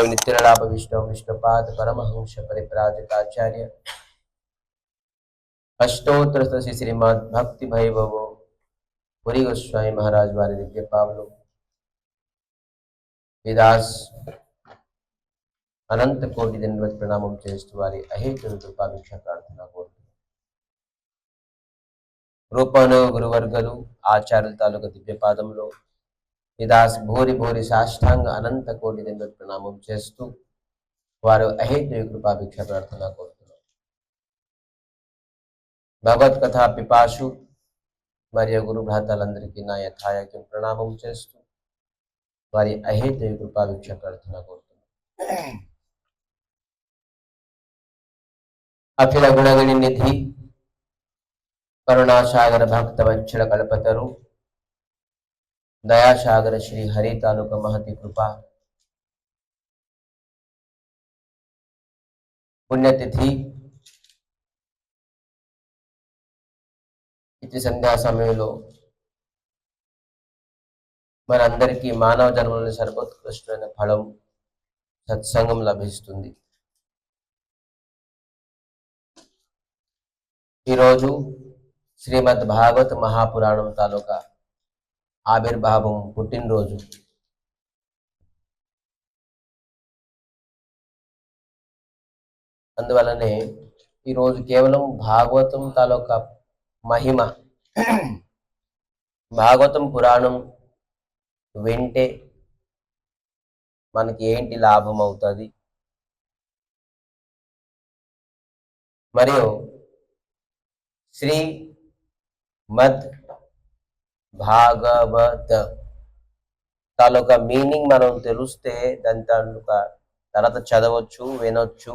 गुरुदेव नित्यलाभ विष्णु विष्णुपाद परमहंस परिप्राजकाचार्य अष्टोत्तर श्री श्रीमद भक्ति वैभव पुरी गोस्वामी महाराज वारी दिव्य पावलो विदास अनंत कोटि दंडवत प्रणामం చేస్తూ వారి అహేతుల కృపాభిక్ష ప్రార్థన కోరుతున్నాను. రూపను గురువర్గలు ఆచార్యుల తాలూకు దివ్య పాదంలో విదాస్ భూరి భూరి సాష్టాంగ అనంత కోటి దండవత్ ప్రణామం చేస్తూ వారు అహేతుల కృపాభిక్ష ప్రార్థన కోరుతున్నాను. భగవత్ కథా పిపాసు మరియు గురు భ్రాతలందరికీ నా యథాయాగ్యం ప్రణామం చేస్తూ వారి అహేతుల కృపాభిక్ష ప్రార్థన కోరుతున్నాను. अखिल गुणगणि निधि करुणासागर भक्त वत्सल कल्पतरु दयासागर श्री हरि तालुक महति कृपा पुण्यतिथि इति संध्या समयलो మనందరికీ మానవ జన్మలోని సర్వోత్కృష్టమైన ఫలం సత్సంగం లభిస్తుంది. ఈరోజు శ్రీమద్ భాగవత మహాపురాణం తాలూకా ఆవిర్భావం పుట్టినరోజు. అందువలనే ఈరోజు కేవలం భాగవతం తాలూకా మహిమ, భాగవతం పురాణం వింటే మనకి ఏంటి లాభం అవుతుంది, మరియు శ్రీ మద్ భాగవత తాలూకా మీనింగ్ మనం తెలిస్తే దాని తాలూకా తర్వాత చదవచ్చు, వినొచ్చు.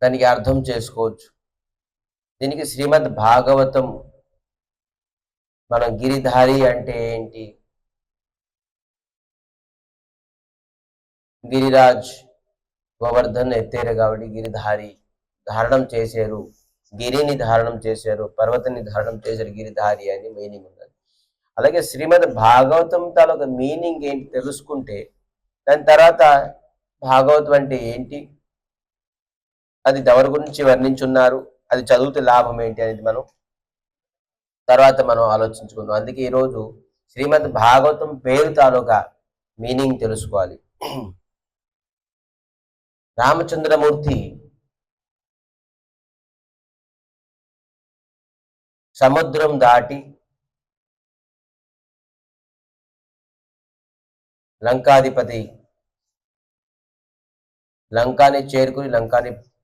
దానికి అర్థం చేసుకోవచ్చు. దీనికి శ్రీమద్ భాగవతం, మనం గిరిధారి అంటే ఏంటి, గిరిరాజ్ గోవర్ధన్ ఎత్తేరు కాబట్టి గిరిధారి, ధారణం చేశారు, గిరిని ధారణం చేశారు, పర్వతాన్ని ధారణం చేశారు, గిరిధారి అని మీనింగ్ ఉన్నది. అలాగే శ్రీమద్ భాగవతం తాలూకా మీనింగ్ ఏంటి తెలుసుకుంటే దాని తర్వాత భాగవతం అంటే ఏంటి, అది ఎవరి గురించి వర్ణించున్నారు, అది చదివితే లాభం ఏంటి అనేది మనం తర్వాత ఆలోచించుకుందాం. అందుకే ఈరోజు శ్రీమద్ భాగవతం పేరు తాలూకా మీనింగ్ తెలుసుకోవాలి. రామచంద్రమూర్తి సముద్రం దాటి లంకాని చేరుకుని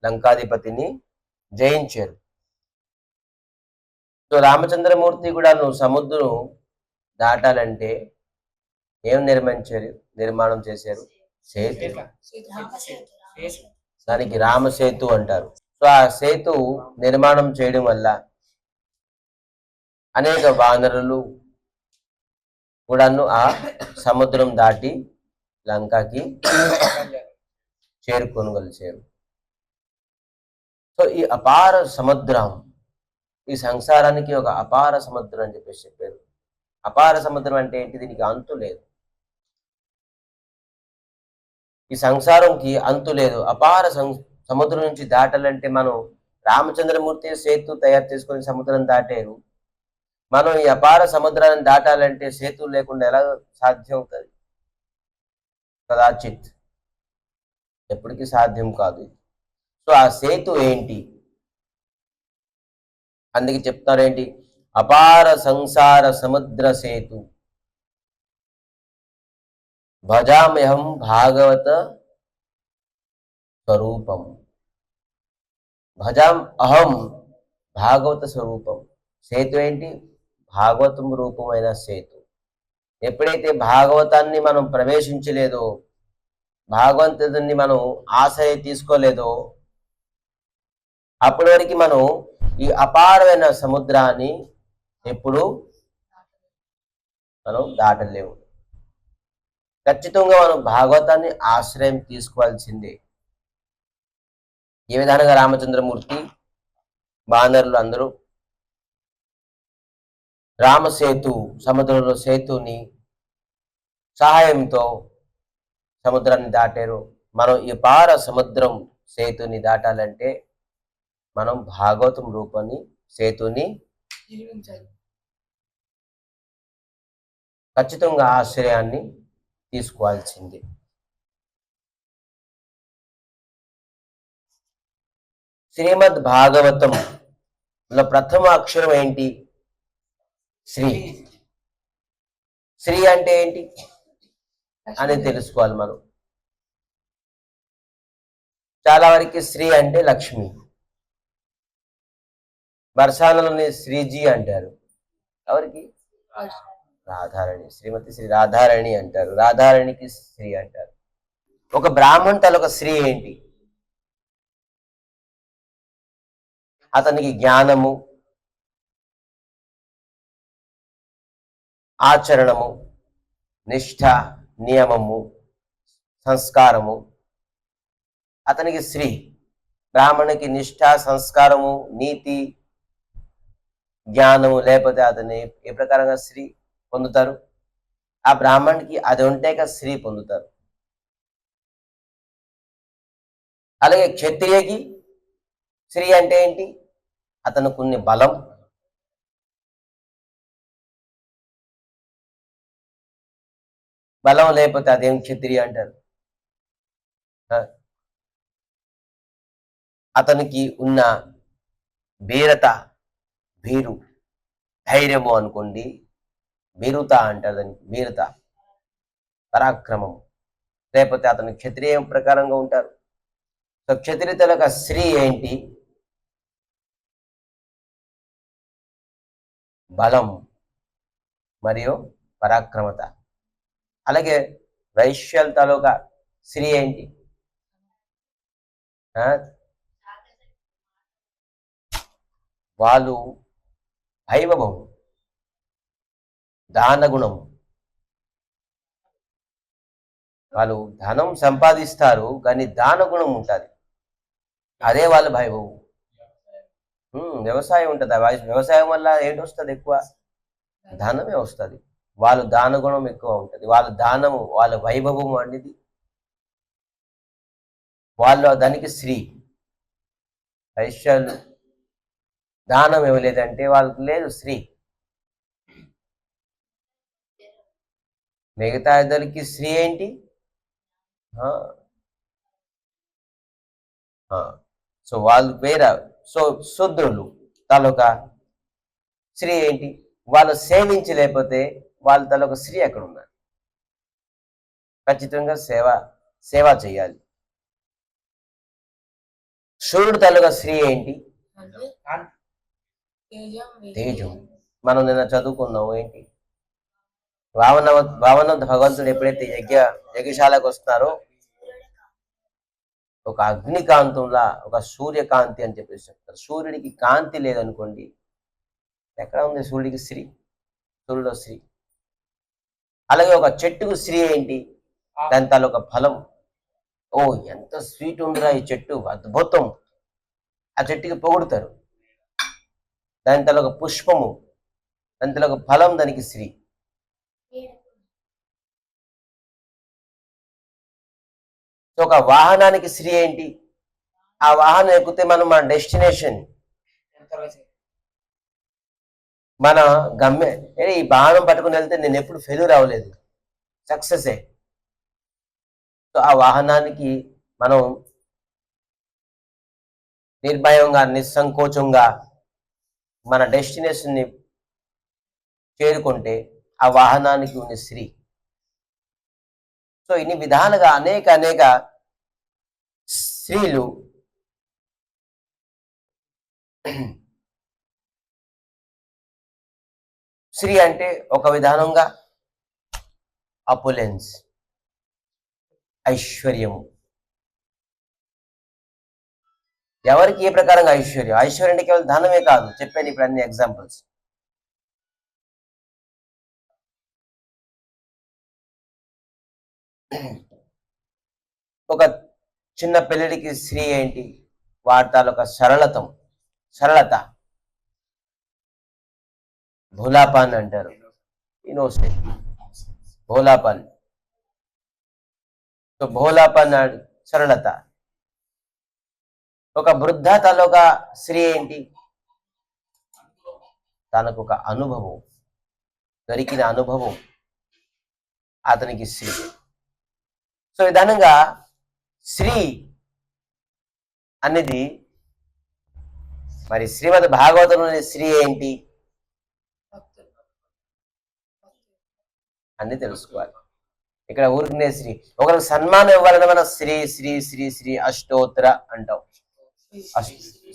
లంకాధిపతిని జయించారు. సో రామచంద్రమూర్తి కూడా సముద్రం దాటాలంటే ఏం నిర్మాణం చేశారు, సేతు. దానికి రామసేతు అంటారు. సో ఆ సేతు నిర్మాణం చేయడం వల్ల అనేక వానరులు కూడాను ఆ సముద్రం దాటి లంకకి చేరుకోగలిచారు. సో ఈ అపార సముద్రం, ఈ సంసారానికి ఒక అపార సముద్రం అని చెప్పేసి చెప్పారు. అపార సముద్రం అంటే ఏంటి, దీనికి అంతు లేదు. ఈ సంసారంకి అంతు లేదు. అపార సముద్రం నుంచి దాటాలంటే మనం రామచంద్రమూర్తి సేతు తయారు చేసుకొని సముద్రం దాటారు. మనం ఈ అపార సముద్రాన్ని దాటాలంటే సేతు లేకుండా ఎలా సాధ్యం అవుతుంది? కదాచిత్, ఎప్పటికీ సాధ్యం కాదు. సో ఆ సేతు ఏంటి, అందుకే చెప్తారేంటి, అపార సంసార సముద్ర సేతు భజామ్యహం భాగవత స్వరూపం. భజాం అహం భాగవత స్వరూపం. సేతు ఏంటి, భాగవతం రూపమైన సేతు. ఎప్పుడైతే భాగవతాన్ని మనం ప్రవేశించలేదో, భాగవంతుడిని మనం ఆశ్రయ తీసుకోలేదో, అప్పటి వరకు మనం ఈ అపారమైన సముద్రాన్ని ఎప్పుడు మనం దాటలేము. ఖచ్చితంగా మనం భాగవతాన్ని ఆశ్రయం తీసుకోవాల్సిందే. ఈ విధానంగా రామచంద్రమూర్తి వానరులు అందరూ రామసేతు, సముద్రంలో సేతుని సహాయంతో సముద్రాన్ని దాటారు. మనం ఈ పార సముద్రం సేతుని దాటాలంటే మనం భాగవతం రూపాన్ని సేతుని ఖచ్చితంగా ఆశ్రయాన్ని తీసుకోవాల్సింది. శ్రీమద్ భాగవతంలో ప్రథమ అక్షరం ఏంటి? శ్రీ. శ్రీ అంటే ఏంటి అని తెలుసుకోవాలి మనం. చాలా వరకు శ్రీ అంటే లక్ష్మి. బర్సానలోని శ్రీజీ అంటారు. ఎవరికి? రాధారాణి. శ్రీమతి శ్రీ రాధారాణి అంటారు. రాధారాణికి శ్రీ అంటారు. ఒక బ్రాహ్మణ్ తాలూకా శ్రీ ఏంటి? అతనికి జ్ఞానము, ఆచరణము, నిష్ఠ, నియమము, సంస్కారము అతనికి శ్రీ. బ్రాహ్మణునికి నిష్ఠ, సంస్కారము, నీతి, జ్ఞానము లేకపోతే అతన్ని ఏ ప్రకారంగా శ్రీ పొందుతారు? ఆ బ్రాహ్మణుడికి అది ఉంటేక శ్రీ పొందుతారు. అలాగే క్షత్రియకి శ్రీ అంటే ఏంటి? అతను కొన్ని బలం, బలం లేకపోతే అదేం క్షత్రియ అంటారు. అతనికి ఉన్న వీరత, వీరు, ధైర్యము అనుకోండి, వీరుత అంటారు దానికి. వీరత, పరాక్రమం లేకపోతే అతను క్షత్రియ ప్రకారంగా ఉంటారు. సో క్షత్రియుల యొక్క శ్రీ ఏంటి? బలం మరియు పరాక్రమత. అలాగే వైశ్యుల తాలూకా శ్రీ ఏంటి? వాళ్ళు వైభవం, దానగుణం. వాళ్ళు ధనం సంపాదిస్తారు కానీ దానగుణం ఉంటుంది. అదే వాళ్ళ వైభవం. వ్యవసాయం ఉంటుంది. వ్యవసాయం వల్ల ఏంటి వస్తుంది? ఎక్కువ ధనమే వస్తుంది. వాళ్ళు దానగుణం ఎక్కువ ఉంటుంది. వాళ్ళ దానము, వాళ్ళ వైభవము అనేది వాళ్ళు దానికి శ్రీ. వైశ్యాలు దానం ఇవ్వలేదంటే వాళ్ళకి లేదు శ్రీ. మిగతా ఇద్దరికి శ్రీ ఏంటి? సో వాళ్ళు వేరే. సో శూద్రులు తాలూకా శ్రీ ఏంటి? వాళ్ళు సేవించలేకపోతే వాళ్ళ తాలూకా శ్రీ ఎక్కడ ఉన్నారు? ఖచ్చితంగా సేవ చేయాలి. సూర్యుడు తాలూకా శ్రీ ఏంటి? తేజం. మనం నిన్న చదువుకున్నాము ఏంటి? భావన భగవంతుడు ఎప్పుడైతే యజ్ఞశాలకు వస్తున్నారో ఒక అగ్నికాంతంలా, ఒక సూర్యకాంతి అని చెప్పేసి చెప్తారు. సూర్యుడికి కాంతి లేదనుకోండి, ఎక్కడ ఉంది సూర్యుడికి శ్రీ? సూర్యుడు శ్రీ. అలాగే ఒక చెట్టుకు శ్రీ ఏంటి? దాని తాలూకా ఫలం. ఓ ఎంత స్వీట్ ఉందిరా ఈ చెట్టు, అద్భుతం. ఆ చెట్టుకి పొగుడుతారు. దాని తాలూకా పుష్పము, దాని తాలూకా ఫలం, దానికి శ్రీ. ఒక వాహనానికి శ్రీ ఏంటి? ఆ వాహనం ఎక్కితే మనం మన డెస్టినేషన్, మన గమ్య. ఈ వాహనం పట్టుకుని వెళ్తే నేను ఎప్పుడు ఫెయిల్యూర్ అవ్వలేదు, సక్సెసే. సో ఆ వాహనానికి మనం నిర్భయంగా, నిస్సంకోచంగా మన డెస్టినేషన్ని చేరుకుంటే ఆ వాహనానికి ఉన్న శ్రీ. సో ఇన్ని విధాలుగా అనేక స్త్రీలు శ్రీ అంటే ఒక విధానంగా అపులెన్స్, ఐశ్వర్యము. ఎవరికి ఏ ప్రకారంగా ఐశ్వర్యం? ఐశ్వర్యం అంటే కేవలం ధనమే కాదు. చెప్పాను ఇప్పుడు అన్ని ఎగ్జాంపుల్స్. ఒక చిన్న పిల్లడికి శ్రీ ఏంటి? వాటి తాలూకా సరళత. భోలాపాన్ అంటారు, ఇన్నోసెంట్, భోలాపాన్. సో భోలాపాన్ సరళత. ఒక వృద్ధ తాలూక స్త్రీ ఏంటి? తనకు ఒక అనుభవం, దొరికిన అనుభవం అతనికి స్త్రీ. సో విధానంగా స్త్రీ అనేది మరి శ్రీమద్ భాగవతంలోని స్త్రీ ఏంటి అని తెలుసుకోవాలి. ఇక్కడ ఊరికనే స్త్రీ, ఒకరికి సన్మానం ఇవ్వాలని మనం శ్రీ శ్రీ శ్రీ శ్రీ అష్టోత్తర అంటాం,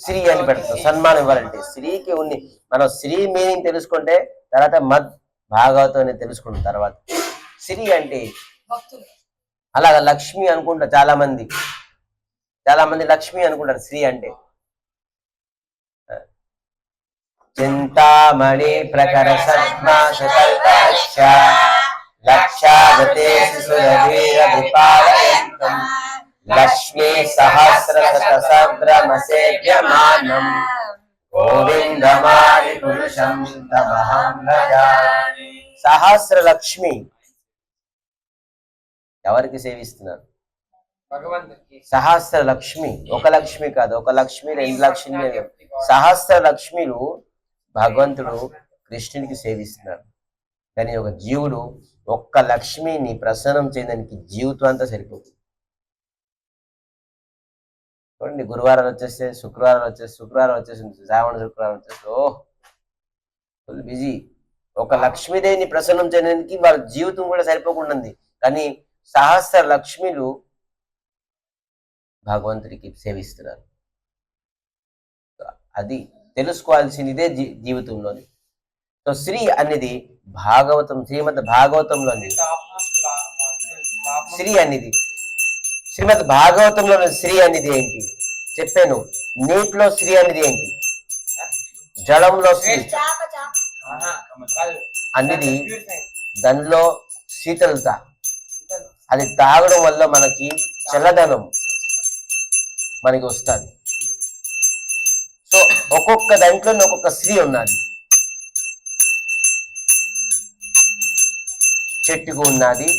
శ్రీ అని పెడతాం. సన్మానం ఇవ్వాలంటే స్త్రీకి ఉంది. మనం స్త్రీ మీనింగ్ తెలుసుకుంటే తర్వాత మద్ భాగవతం అని తెలుసుకుంటాం. తర్వాత స్త్రీ అంటే అలాగా లక్ష్మి అనుకుంటా చాలా మంది లక్ష్మి అనుకుంటారు స్త్రీ అంటే. చింతామణి ప్రకర సద్మాస కల్పక్ష లక్షావతే సురవీరవిపాలయంతం లక్ష్మీ సహస్రశతసంభ్రమసేవ్యమానం గోవిందమాది పురుషం తమహం భజామి. సహస్ర లక్ష్మి ఎవరికి సేవిస్తున్నారు? సహస్ర లక్ష్మి, ఒక లక్ష్మి కాదు, ఒక లక్ష్మి, రెండు లక్ష్మి, సహస్ర లక్ష్మిలు భగవంతుడు కృష్ణునికి సేవిస్తున్నాడు. కానీ ఒక జీవుడు ఒక్క లక్ష్మిని ప్రసన్నం చేయడానికి జీవితం అంతా సరిపోతుంది. చూడండి, గురువారం వచ్చేస్తే శుక్రవారం వచ్చేసింది, శ్రావణ శుక్రవారం వచ్చేస్తే ఫుల్ బిజీ. ఒక లక్ష్మీదేవిని ప్రసన్నం చేయడానికి వాళ్ళ జీవితం కూడా సరిపోకుండా ఉంది. కానీ సహస్ర లక్ష్మిలు భగవంతుడికి సేవిస్తున్నారు. అది తెలుసుకోవాల్సిందే జీవితంలోని. సో స్త్రీ అనేది భాగవతం, శ్రీమద్ భాగవతంలోని స్త్రీ అనేది, శ్రీమద్ భాగవతంలోని స్త్రీ అనేది ఏంటి చెప్పాను. నీటిలో స్త్రీ అనేది ఏంటి? జలంలో స్త్రీ అనేది, దానిలో శీతలత, అది తాగడం వల్ల మనకి చల్లదనం మనకి వస్తుంది. సో ఒక్కొక్క దాంట్లో ఒక్కొక్క స్త్రీ ఉన్నది. చెట్టుకు ఉన్నది,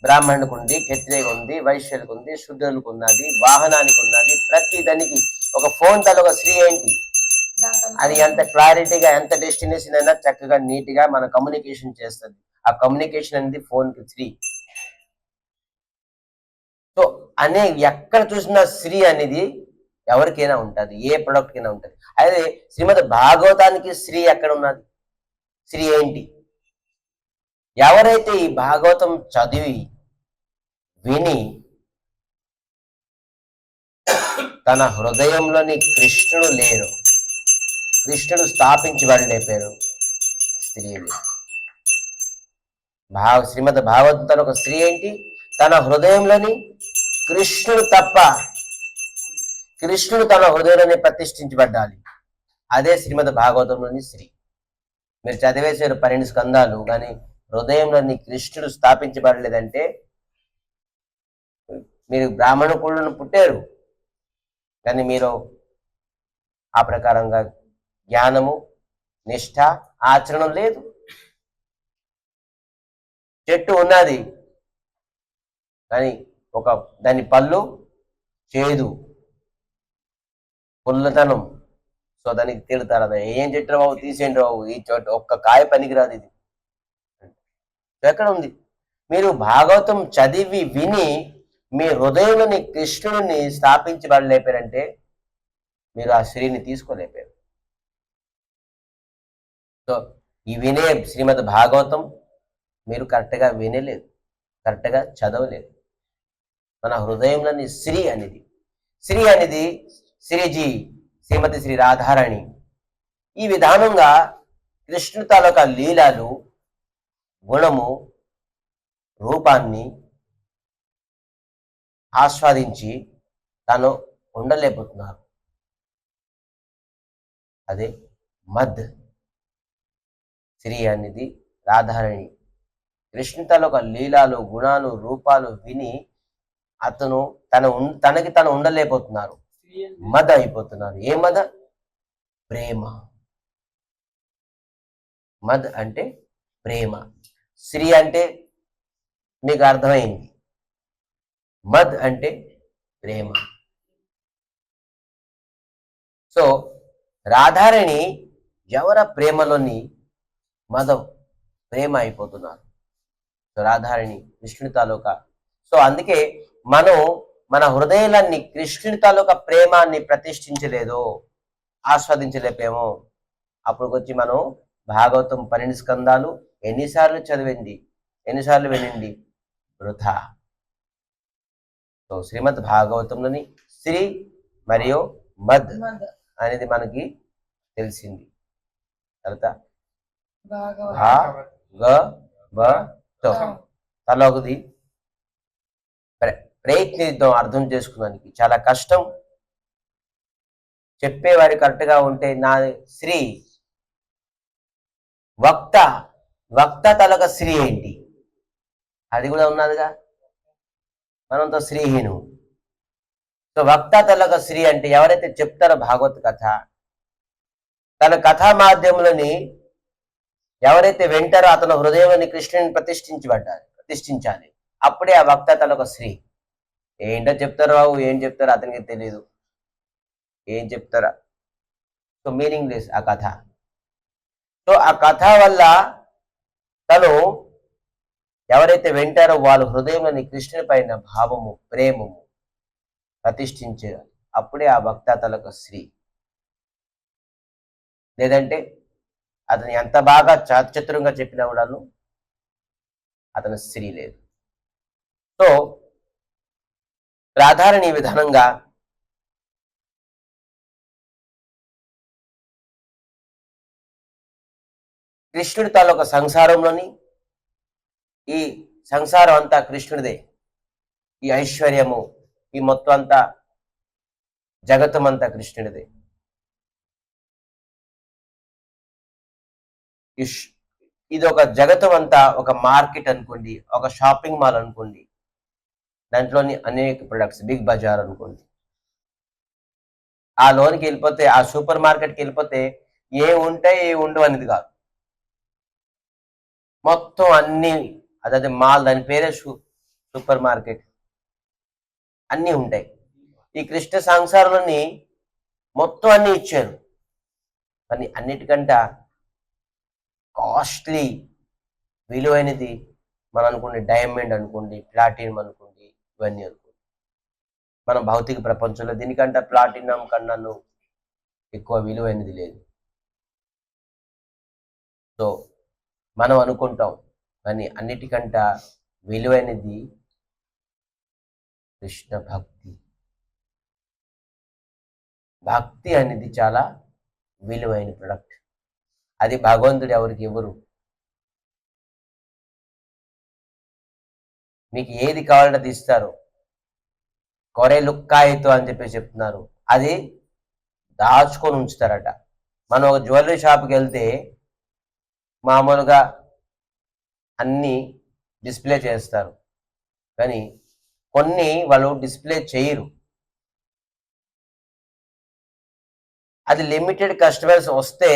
బ్రాహ్మణుకు ఉంది, క్షత్రియుకు ఉంది, వైశ్యులకు ఉంది, శూద్రులకు ఉన్నది, వాహనానికి ఉన్నది. ప్రతి దానికి ఒక ఫోన్ తల ఒక స్త్రీ ఏంటి? అది ఎంత క్లారిటీగా, ఎంత డెస్టినేషన్ అయినా చక్కగా నీట్గా మన కమ్యూనికేషన్ చేస్తుంది. ఆ కమ్యూనికేషన్ అనేది ఫోన్కి స్త్రీ. సో ఎక్కడ చూసినా స్త్రీ అనేది ఎవరికైనా ఉంటుంది, ఏ ప్రొడక్ట్ కైనా ఉంటుంది. అయితే శ్రీమద్ భాగవతానికి స్త్రీ ఎక్కడ ఉన్నది? స్త్రీ ఏంటి? ఎవరైతే ఈ భాగవతం చదివి విని తన హృదయంలోని కృష్ణుడు లేరు, కృష్ణుడు స్థాపించబడలేపారు, స్త్రీ. శ్రీమద్ భాగవతం ఒక స్త్రీ ఏంటి? తన హృదయంలోని కృష్ణుడు తప్ప, కృష్ణుడు తన హృదయంలోనే ప్రతిష్ఠించబడ్డాలి. అదే శ్రీమద్ భాగవతంలోని స్త్రీ. మీరు చదివేశారు 12 స్కందాలు, కానీ హృదయంలోని కృష్ణుడు స్థాపించబడలేదంటే మీరు బ్రాహ్మణ కులను పుట్టారు, కానీ మీరు ఆ ప్రకారంగా జ్ఞానము, నిష్ఠ, ఆచరణ లేదు. చెట్టు ఉన్నది కానీ దాని పళ్ళు చేదు, పుల్లతనం. సో దానికి తిడతారు, అదే ఏం చెట్టు బాబు, తీసేయండి బాబు, ఈ చోట ఒక్క కాయ పనికిరాదు ఇది. ఎక్కడ ఉంది? మీరు భాగవతం చదివి విని మీ హృదయంలోని కృష్ణుడిని స్థాపించబడలేపారంటే మీరు ఆ స్త్రీని తీసుకోలేపారు. సో ఈ వినే శ్రీమద్ భాగవతం మీరు కరెక్ట్గా వినలేదు, కరెక్ట్గా చదవలేదు. మన హృదయంలోని స్త్రీ అనేది శ్రీజీ, శ్రీమతి శ్రీ రాధారాణి. ఈ విధానంగా కృష్ణుడి తాలూకా లీలాలు, గుణము, రూపాన్ని ఆస్వాదించి తాను ఉండలేకపోతున్నారు. అదే మద్. స్త్రీ అనేది రాధారాణి. కృష్ణుడి తాలూకా లీలాలు, గుణాలు, రూపాలు విని తనకి తను ఉండలేకపోతున్నారు, మద అయిపోతున్నారు. ఏ మద? ప్రేమ. మద్ అంటే ప్రేమ, శ్రీ అంటే మీకు అర్థమైంది, మద్ అంటే ప్రేమ. సో రాధారాణి ఎవర ప్రేమలోని మదం ప్రేమ అయిపోతున్నారు. సో రాధారాణి కృష్ణుడి తాలూకా. సో అందుకే మనం మన హృదయాలన్నీ కృష్ణుడి తాలూకా ప్రేమాన్ని ప్రతిష్ఠించలేదు, ఆస్వాదించలేపేమో. అప్పుడు వచ్చి మనం భాగవతం 12 స్కందాలు ఎన్నిసార్లు చదివింది, ఎన్నిసార్లు వినండి, వృథా. సో శ్రీమద్ భాగవతంలోని శ్రీ మరియు మద్ అనేది మనకి తెలిసింది. తర్వాత తలొకది ప్రయత్నిద్దాం అర్థం చేసుకోవడానికి. చాలా కష్టం, చెప్పేవారి కరెక్ట్ గా ఉంటే. నా శ్రీ వక్త, వక్త తలక శ్రీ ఏంటి, అది కూడా ఉన్నదిగా, మనంతో శ్రీహీను. సో వక్త తలక శ్రీ అంటే ఎవరైతే చెప్తారో భాగవత్ కథ, తన కథా మాధ్యములని ఎవరైతే వింటారో అతను హృదయంలోని కృష్ణుని ప్రతిష్ఠించాలి. అప్పుడే ఆ వక్త తలక శ్రీ. ఏంటో చెప్తారు బాబు, ఏం చెప్తారో అతనికి తెలియదు, ఏం చెప్తారా. సో మీనింగ్ లెస్ ఆ కథ. సో ఆ కథ వల్ల తను ఎవరైతే వింటారో వాళ్ళ హృదయంలోని కృష్ణుని పైన భావము, ప్రేమము ప్రతిష్ఠించారు. అప్పుడే ఆ భక్త తలకు శ్రీ. లేదంటే అతను ఎంత బాగా చాతుర్యంగా చెప్పినా కూడాను అతను శ్రీ లేదు. సో రాధారాణి విధానంగా కృష్ణుడి తాలూకా సంసారంలోని, ఈ సంసారం అంతా కృష్ణుడిదే, ఈ ఐశ్వర్యము, ఈ మొత్తం అంతా జగత్తం అంతా కృష్ణుడిదే. ఇది ఒక జగత్తం అంతా ఒక మార్కెట్ అనుకోండి, ఒక షాపింగ్ మాల్ అనుకోండి, దాంట్లోని అనేక ప్రొడక్ట్స్, బిగ్ బజార్ అనుకోండి. ఆ లోనికి వెళ్ళిపోతే, ఆ సూపర్ మార్కెట్కి వెళ్ళిపోతే ఏ ఉంటాయి ఏ ఉండవు అనేది కాదు, మొత్తం అన్ని, అదే మాల్, దాని పేరే సూపర్ మార్కెట్, అన్నీ ఉంటాయి. ఈ కృష్ణ సంసారంలోని మొత్తం అన్ని ఇచ్చారు, కానీ అన్నిటికంటే కాస్ట్లీ, విలువైనది మనం అనుకోండి డైమండ్ అనుకోండి, ప్లాటినం అనుకోండి, ఇవన్నీ అనుకోండి. మన భౌతిక ప్రపంచంలో దీనికంటే ప్లాటినం కన్నాను ఎక్కువ విలువైనది లేదు. సో మనం అనుకుంటాం, కానీ అన్నిటికంటే విలువైనది కృష్ణ భక్తి. భక్తి అనేది చాలా విలువైన ప్రొడక్ట్. అది భగవంతుడు ఎవరికి ఎవరు. మీకు ఏది కావాలంటే అది ఇస్తారు. కొరే లుక్కాయితో అని చెప్పి చెప్తున్నారు, అది దాచుకొని ఉంచుతారట. మనం ఒక జ్యువెలరీ షాప్కి వెళ్తే మామూలుగా అన్నీ డిస్ప్లే చేస్తారు, కానీ కొన్ని వాళ్ళు డిస్ప్లే చేయరు. అది లిమిటెడ్ కస్టమర్స్ వస్తే,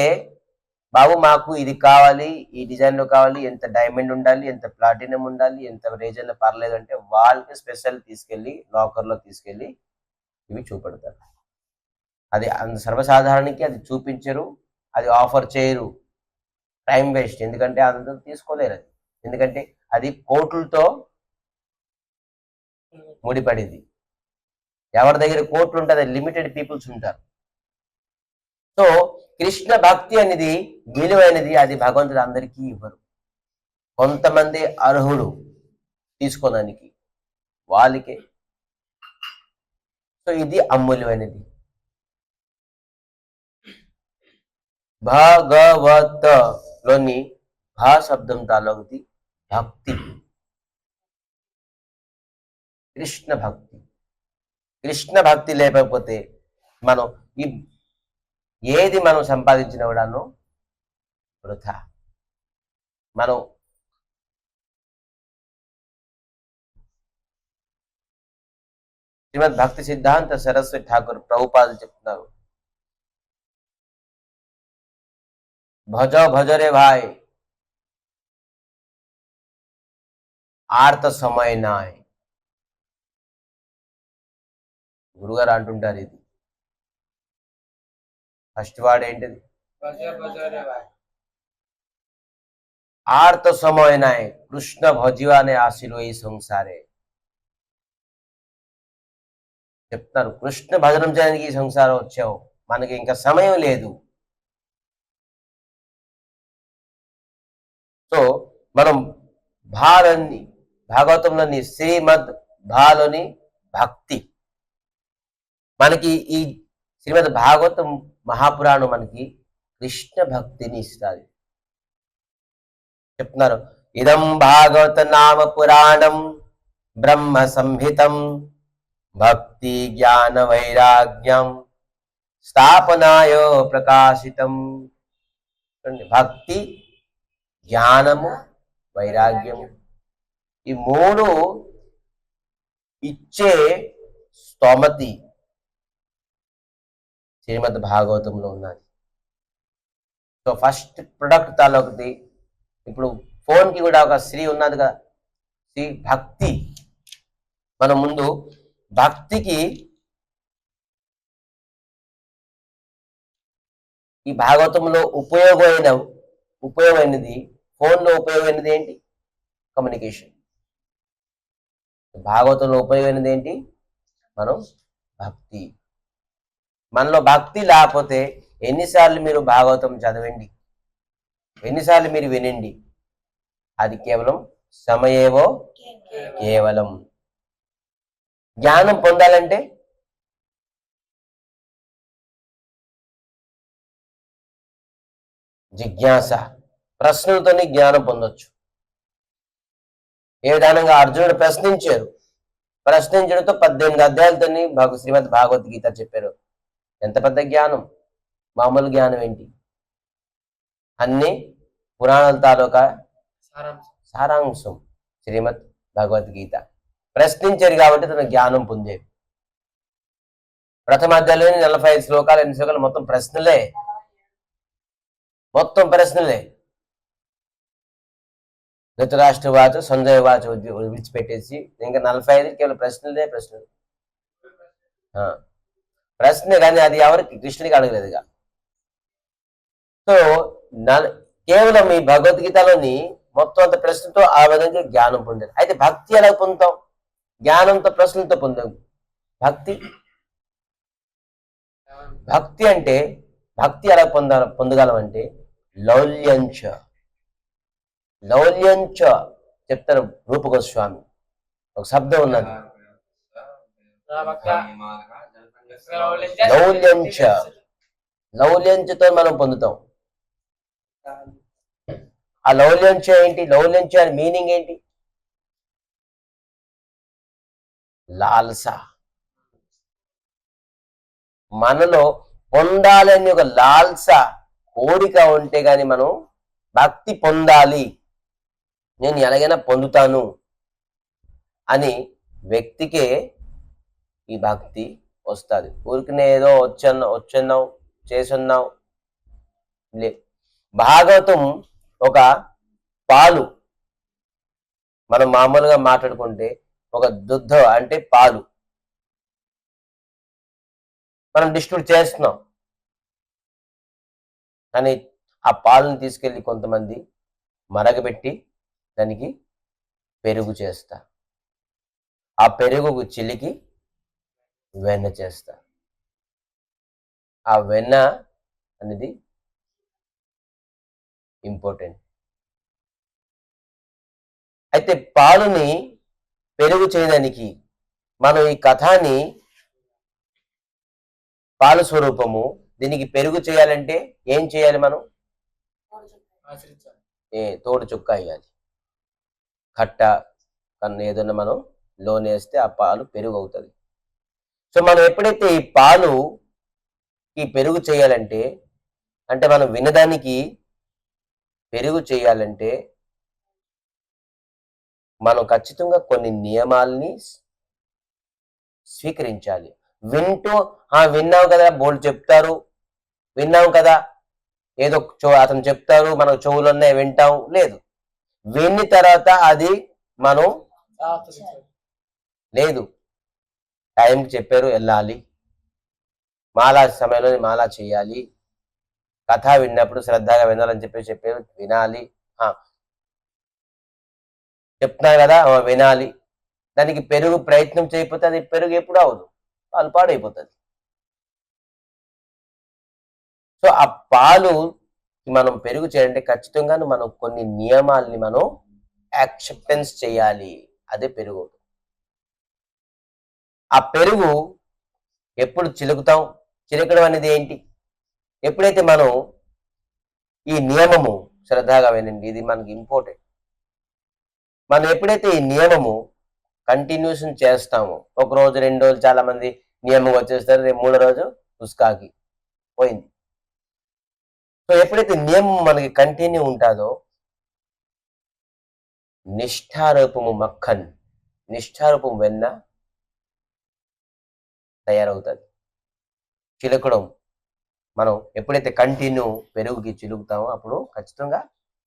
బాబు మాకు ఇది కావాలి, ఈ డిజైన్లో కావాలి, ఎంత డైమండ్ ఉండాలి, ఎంత ప్లాటినం ఉండాలి, ఎంత రేంజ్లో పర్లేదు అంటే వాళ్ళకి స్పెషల్ తీసుకెళ్ళి లాకర్లో తీసుకెళ్ళి ఇవి చూపెడతారు. అది సర్వసాధారణకి అది చూపించరు, అది ఆఫర్ చేయరు. టైం వేస్ట్, ఎందుకంటే అంతా తీసుకోలేరు. అది ఎందుకంటే అది కోట్లతో ముడిపడింది. ఎవరి దగ్గర కోట్లు ఉంటుంది, లిమిటెడ్ పీపుల్స్ ఉంటారు. సో కృష్ణ భక్తి అనేది విలువైనది, అది భగవంతుడు అందరికీ ఇవ్వరు. కొంతమంది అర్హుడు తీసుకోవడానికి, వాళ్ళకే. సో ఇది అమూల్యమైనది. భాగవత లోని భా శబ్దం తాలూకుది భక్తి, కృష్ణ భక్తి. కృష్ణ భక్తి లేకపోతే మనం ఏది మనం సంపాదించిన కూడాను వృథా. మనం శ్రీమద్ భక్తి సిద్ధాంత సరస్వతి ఠాకూర్ ప్రభుపాదులు చెప్తున్నారు, భజ భజరే భాయ్ ఆర్త సమయ నాయ్. గురుగారు అంటుంటారు ఇది. ఫస్ట్ వాడు ఏంటిది? ఆర్త సమయ నాయ్ కృష్ణ భజివానే ఆశిలో ఈ సంసారే. చెప్తారు కృష్ణ భజనం చేయడానికి ఈ సంసారం వచ్చావు, మనకి ఇంకా సమయం లేదు. సో మనం భాలోని భాగవతంలోని శ్రీమద్ భాలోని భక్తి మనకి ఈ శ్రీమద్ భాగవతం మహాపురాణం మనకి కృష్ణ భక్తిని ఇస్తుంది. చెప్తున్నారు ఇదం భాగవత నామ పురాణం బ్రహ్మ సంహితం భక్తి జ్ఞాన వైరాగ్యం స్థాపనాయ ప్రకాశితం. భక్తి జ్ఞానము వైరాగ్యము ఈ మూడు ఇచ్చే స్తోమతి శ్రీమద్ భాగవతంలో ఉన్నది. సో ఫస్ట్ ప్రొడక్ట్ తాలూకుది. ఇప్పుడు ఫోన్కి కూడా ఒక శ్రీ ఉన్నది కదా, శ్రీ భక్తి. మనం ముందు భక్తికి ఈ భాగవతంలో ఉపయోగమైనది ఫోన్లో ఉపయోగమైనది ఏంటి? కమ్యూనికేషన్. భాగవతంలో ఉపయోగమైనది ఏంటి? మనం భక్తి. మనలో భక్తి లేకపోతే ఎన్నిసార్లు మీరు భాగవతం చదవండి, ఎన్నిసార్లు మీరు వినండి, అది కేవలం సమయేవో కేవలం. జ్ఞానం పొందాలంటే జిజ్ఞాస, ప్రశ్నలతోనే జ్ఞానం పొందొచ్చు. ఏ విధానంగా అర్జునుడు ప్రశ్నించడంతో 18 అధ్యాయాలతోని శ్రీమద్ భగవద్గీత చెప్పారు. ఎంత పెద్ద జ్ఞానం! మామూలు జ్ఞానం ఏంటి? అన్ని పురాణాల తాలూకా సారాంశం శ్రీమద్ భగవద్గీత. ప్రశ్నించారు కాబట్టి తన జ్ఞానం పొందేది. ప్రథమ అధ్యాయంలోని 45 శ్లోకాలు, 8 శ్లోకాలు మొత్తం ప్రశ్నలే. ధృతరాష్ట్ర వాచ సంజయ వాచ విడిచిపెట్టేసి ఇంకా 45 కేవలం ప్రశ్నలే. ప్రశ్నే కానీ అది ఎవరికి? కృష్ణుడికి అడగలేదుగా. సో కేవలం ఈ భగవద్గీతలోని మొత్తం అంత ప్రశ్నతో ఆ విధంగా జ్ఞానం పొందారు. అయితే భక్తి ఎలా పొందుతాం? జ్ఞానంతో ప్రశ్నలతో పొందాం. భక్తి అంటే భక్తి ఎలా పొందగలం అంటే లౌల్యంచ చెప్తారు రూప గోస్వామి. ఒక శబ్దం ఉన్నది, లౌల్యంచతో మనం పొందుతాం. ఆ లౌల్యంచ ఏంటి? లౌల్యంచ అని మీనింగ్ ఏంటి? లాల్స. మనలో పొందాలని ఒక లాల్స, కోరిక ఉంటే గాని మనం భక్తి పొందాలి, నేను ఎలాగైనా పొందుతాను అని వ్యక్తికే ఈ భక్తి వస్తుంది. ఊరికనే ఏదో వచ్చన్నావు చేసున్నావు లే. భాగవతం ఒక పాలు. మనం మామూలుగా మాట్లాడుకుంటే ఒక దుద్ధ అంటే పాలు మనం డిస్ట్రిబ్యూట్ చేస్తున్నాం. కానీ ఆ పాలను తీసుకెళ్ళి కొంతమంది మరగబెట్టి దానికి పెరుగు చేస్తా, ఆ పెరుగుకు చిలికి వెన్న చేస్తా. ఆ వెన్న అనేది ఇంపార్టెంట్. అయితే పాలుని పెరుగు చేయడానికి మనం ఈ కథని పాలు స్వరూపము, దీనికి పెరుగు చేయాలంటే ఏం చేయాలి? మనం తోడు చుక్క వేయాలి. కట్ట కన్నా ఏదన్నా మనం లోనేస్తే ఆ పాలు పెరుగు అవుతుంది. సో మనం ఎప్పుడైతే ఈ పాలు ఈ పెరుగు చేయాలంటే, అంటే మనం వినడానికి పెరుగు చేయాలంటే మనం ఖచ్చితంగా కొన్ని నియమాల్ని స్వీకరించాలి. వింటూ విన్నావు కదా, బోల్డ్ చెప్తారు, విన్నావు కదా, ఏదో అతను చెప్తారు మనం చెవులున్నాయి వింటాం, లేదు. విన్న తర్వాత అది మనం లేదు, టైంకి చెప్పారు వెళ్ళాలి, మాలా సమయంలో మాలా చేయాలి, కథ విన్నప్పుడు శ్రద్ధగా వినాలని చెప్పారు, వినాలి, చెప్తున్నారు కదా వినాలి. దానికి పెరుగు ప్రయత్నం చేయకపోతే అది పెరుగు ఎప్పుడు అవదు, పాలు పాడైపోతుంది. సో ఆ పాలు మనం పెరుగు చేయాలంటే ఖచ్చితంగా మనం కొన్ని నియమాల్ని మనం యాక్సెప్టెన్స్ చేయాలి, అదే పెరుగు. ఆ పెరుగు ఎప్పుడు చిలుకుతాం, చిలకడం అనేది ఏంటి, ఎప్పుడైతే మనం ఈ నియమము శ్రద్ధగా వినండి, ఇది మనకి ఇంపార్టెంట్. మనం ఎప్పుడైతే ఈ నియమము కంటిన్యూషన్ చేస్తామో, ఒక రోజు 2 రోజులు చాలా మంది నియమం వచ్చేస్తారు, రేపు 3వ రోజు ఉస్కాకి పోయింది. సో ఎప్పుడైతే నియమం మనకి కంటిన్యూ ఉంటుందో, నిష్ఠారూపము మక్కన్, నిష్ఠారూపం వెన్న తయారవుతుంది. చిలకడం మనం ఎప్పుడైతే కంటిన్యూ పెరుగుకి చిలుకుతామో అప్పుడు ఖచ్చితంగా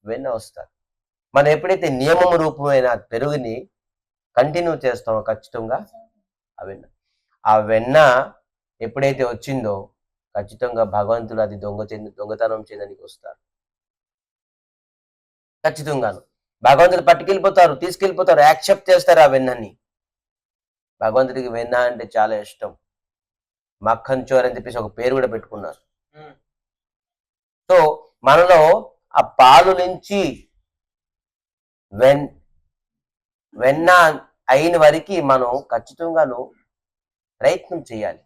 వెన్న వస్తుంది. మనం ఎప్పుడైతే నియమం రూపమైన పెరుగుని కంటిన్యూ చేస్తామో ఖచ్చితంగా ఆ వెన్న ఎప్పుడైతే వచ్చిందో ఖచ్చితంగా భగవంతుడు అది దొంగతనం చేయడానికి వస్తారు. ఖచ్చితంగాను భగవంతుడు పట్టుకెళ్ళిపోతారు, తీసుకెళ్ళిపోతారు, యాక్సెప్ట్ చేస్తారు ఆ వెన్నని. భగవంతుడికి వెన్న అంటే చాలా ఇష్టం. మక్కన్ చోర్ అని చెప్పేసి ఒక పేరు కూడా పెట్టుకున్నారు. సో మనలో ఆ పాలు నుంచి వెన్న అయిన వరకు మనం ఖచ్చితంగాను ప్రయత్నం చేయాలి.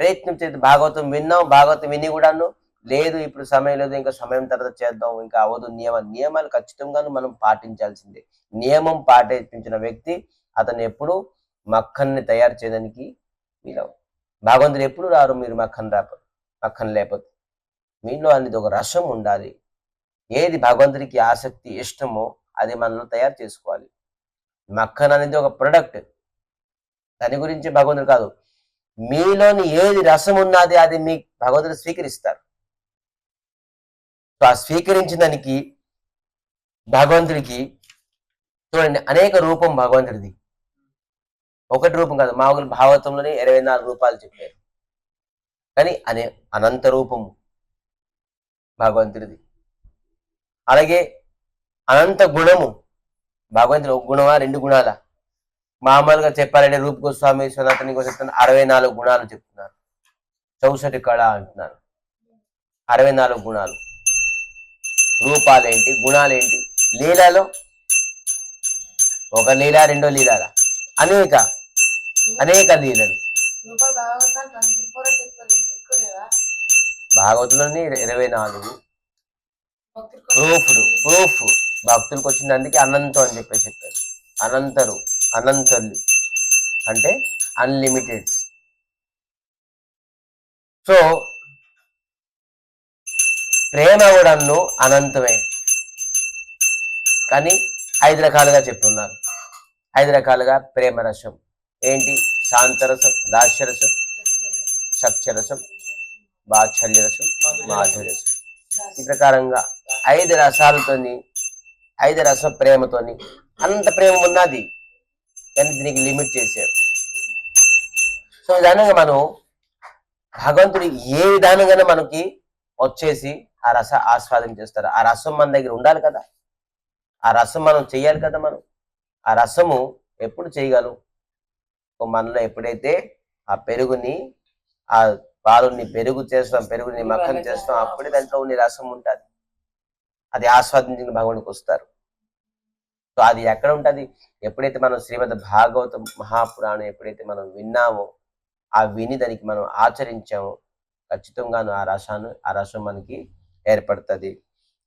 ప్రయత్నం చేస్తే భాగవతం విన్నాం, భాగవతం విని కూడాను లేదు ఇప్పుడు సమయం లేదు, ఇంకా సమయం తర్వాత చేద్దాం, ఇంకా అవదు. నియమాలు ఖచ్చితంగాను మనం పాటించాల్సిందే. నియమం పాటించిన వ్యక్తి అతను ఎప్పుడు మక్కన్ని తయారు చేయడానికి వీలవు. భగవంతుడు ఎప్పుడు రారు మీరు మక్కన్ లేకపోతే. మీలో అనేది ఒక రసం ఉండాలి. ఏది భగవంతుడికి ఆసక్తి ఇష్టమో అది మనలో తయారు చేసుకోవాలి. మక్కన్ అనేది ఒక ప్రొడక్ట్, దాని గురించి భగవంతుడు కాదు. మీలోని ఏది రసం ఉన్నది అది మీ భగవంతుడు స్వీకరిస్తారు. సో ఆ స్వీకరించిన దానికి భగవంతుడికి చూడండి అనేక రూపం భగవంతుడిది, ఒకటి రూపం కాదు. మామూలు భాగవతంలోనే 24 రూపాయలు చెప్పారు, కానీ అనంత రూపము భగవంతుడిది. అలాగే అనంత గుణము భగవంతుడు. ఒక గుణమా 2 గుణాల? మామూలుగా చెప్పాలంటే రూప గోస్వామి సనాతని చెప్తున్నారు 64 గుణాలు చెప్తున్నారు. 64 కళ అంటున్నారు. 64 గుణాలు. రూపాలేంటి, గుణాలేంటి, లీలలో ఒక లీల, 2 లీలాల, అనేక లీలలు. భాగవతంలోని 24 ప్రూఫ్ భక్తులకు వచ్చింది. అందుకే అనంతం అని చెప్పేసి చెప్పారు. అనంతలు అంటే అన్లిమిటెడ్. సో ప్రేమ కూడాను అనంతమే, కానీ 5 రకాలుగా చెప్పున్నారు. 5 రకాలుగా ప్రేమ రసం ఏంటి? శాంతరసం, దాస్యరసం, సత్యరసం, వాత్సల్యరసం, మాధుర్యరసం. ఈ ప్రకారంగా 5 రసాలతోని, 5 రస ప్రేమతోని అంత ప్రేమ ఉన్నది, కానీ దీనికి లిమిట్ చేశారు. సో విధానంగా మనం భగవంతుడు ఏ విధానంగానే మనకి వచ్చేసి ఆ రస ఆస్వాదం చేస్తారు. ఆ రసం మన దగ్గర ఉండాలి కదా, ఆ రసం మనం చెయ్యాలి కదా. మనం ఆ రసము ఎప్పుడు చేయగలం? మనలో ఎప్పుడైతే ఆ పెరుగుని, ఆ పాలుని పెరుగు చేస్తాం, పెరుగుని మక్కన చేస్తాం, అప్పుడే దాంట్లో ఉన్న రసం ఉంటుంది. అది ఆస్వాదించిన భగవానికి వస్తారు. సో అది ఎక్కడ ఉంటుంది? ఎప్పుడైతే మనం శ్రీమద్ భాగవతం మహాపురాణం ఎప్పుడైతే మనం విన్నామో, ఆ విని దానికి మనం ఆచరించామో ఖచ్చితంగాను ఆ రసం మనకి ఏర్పడుతుంది.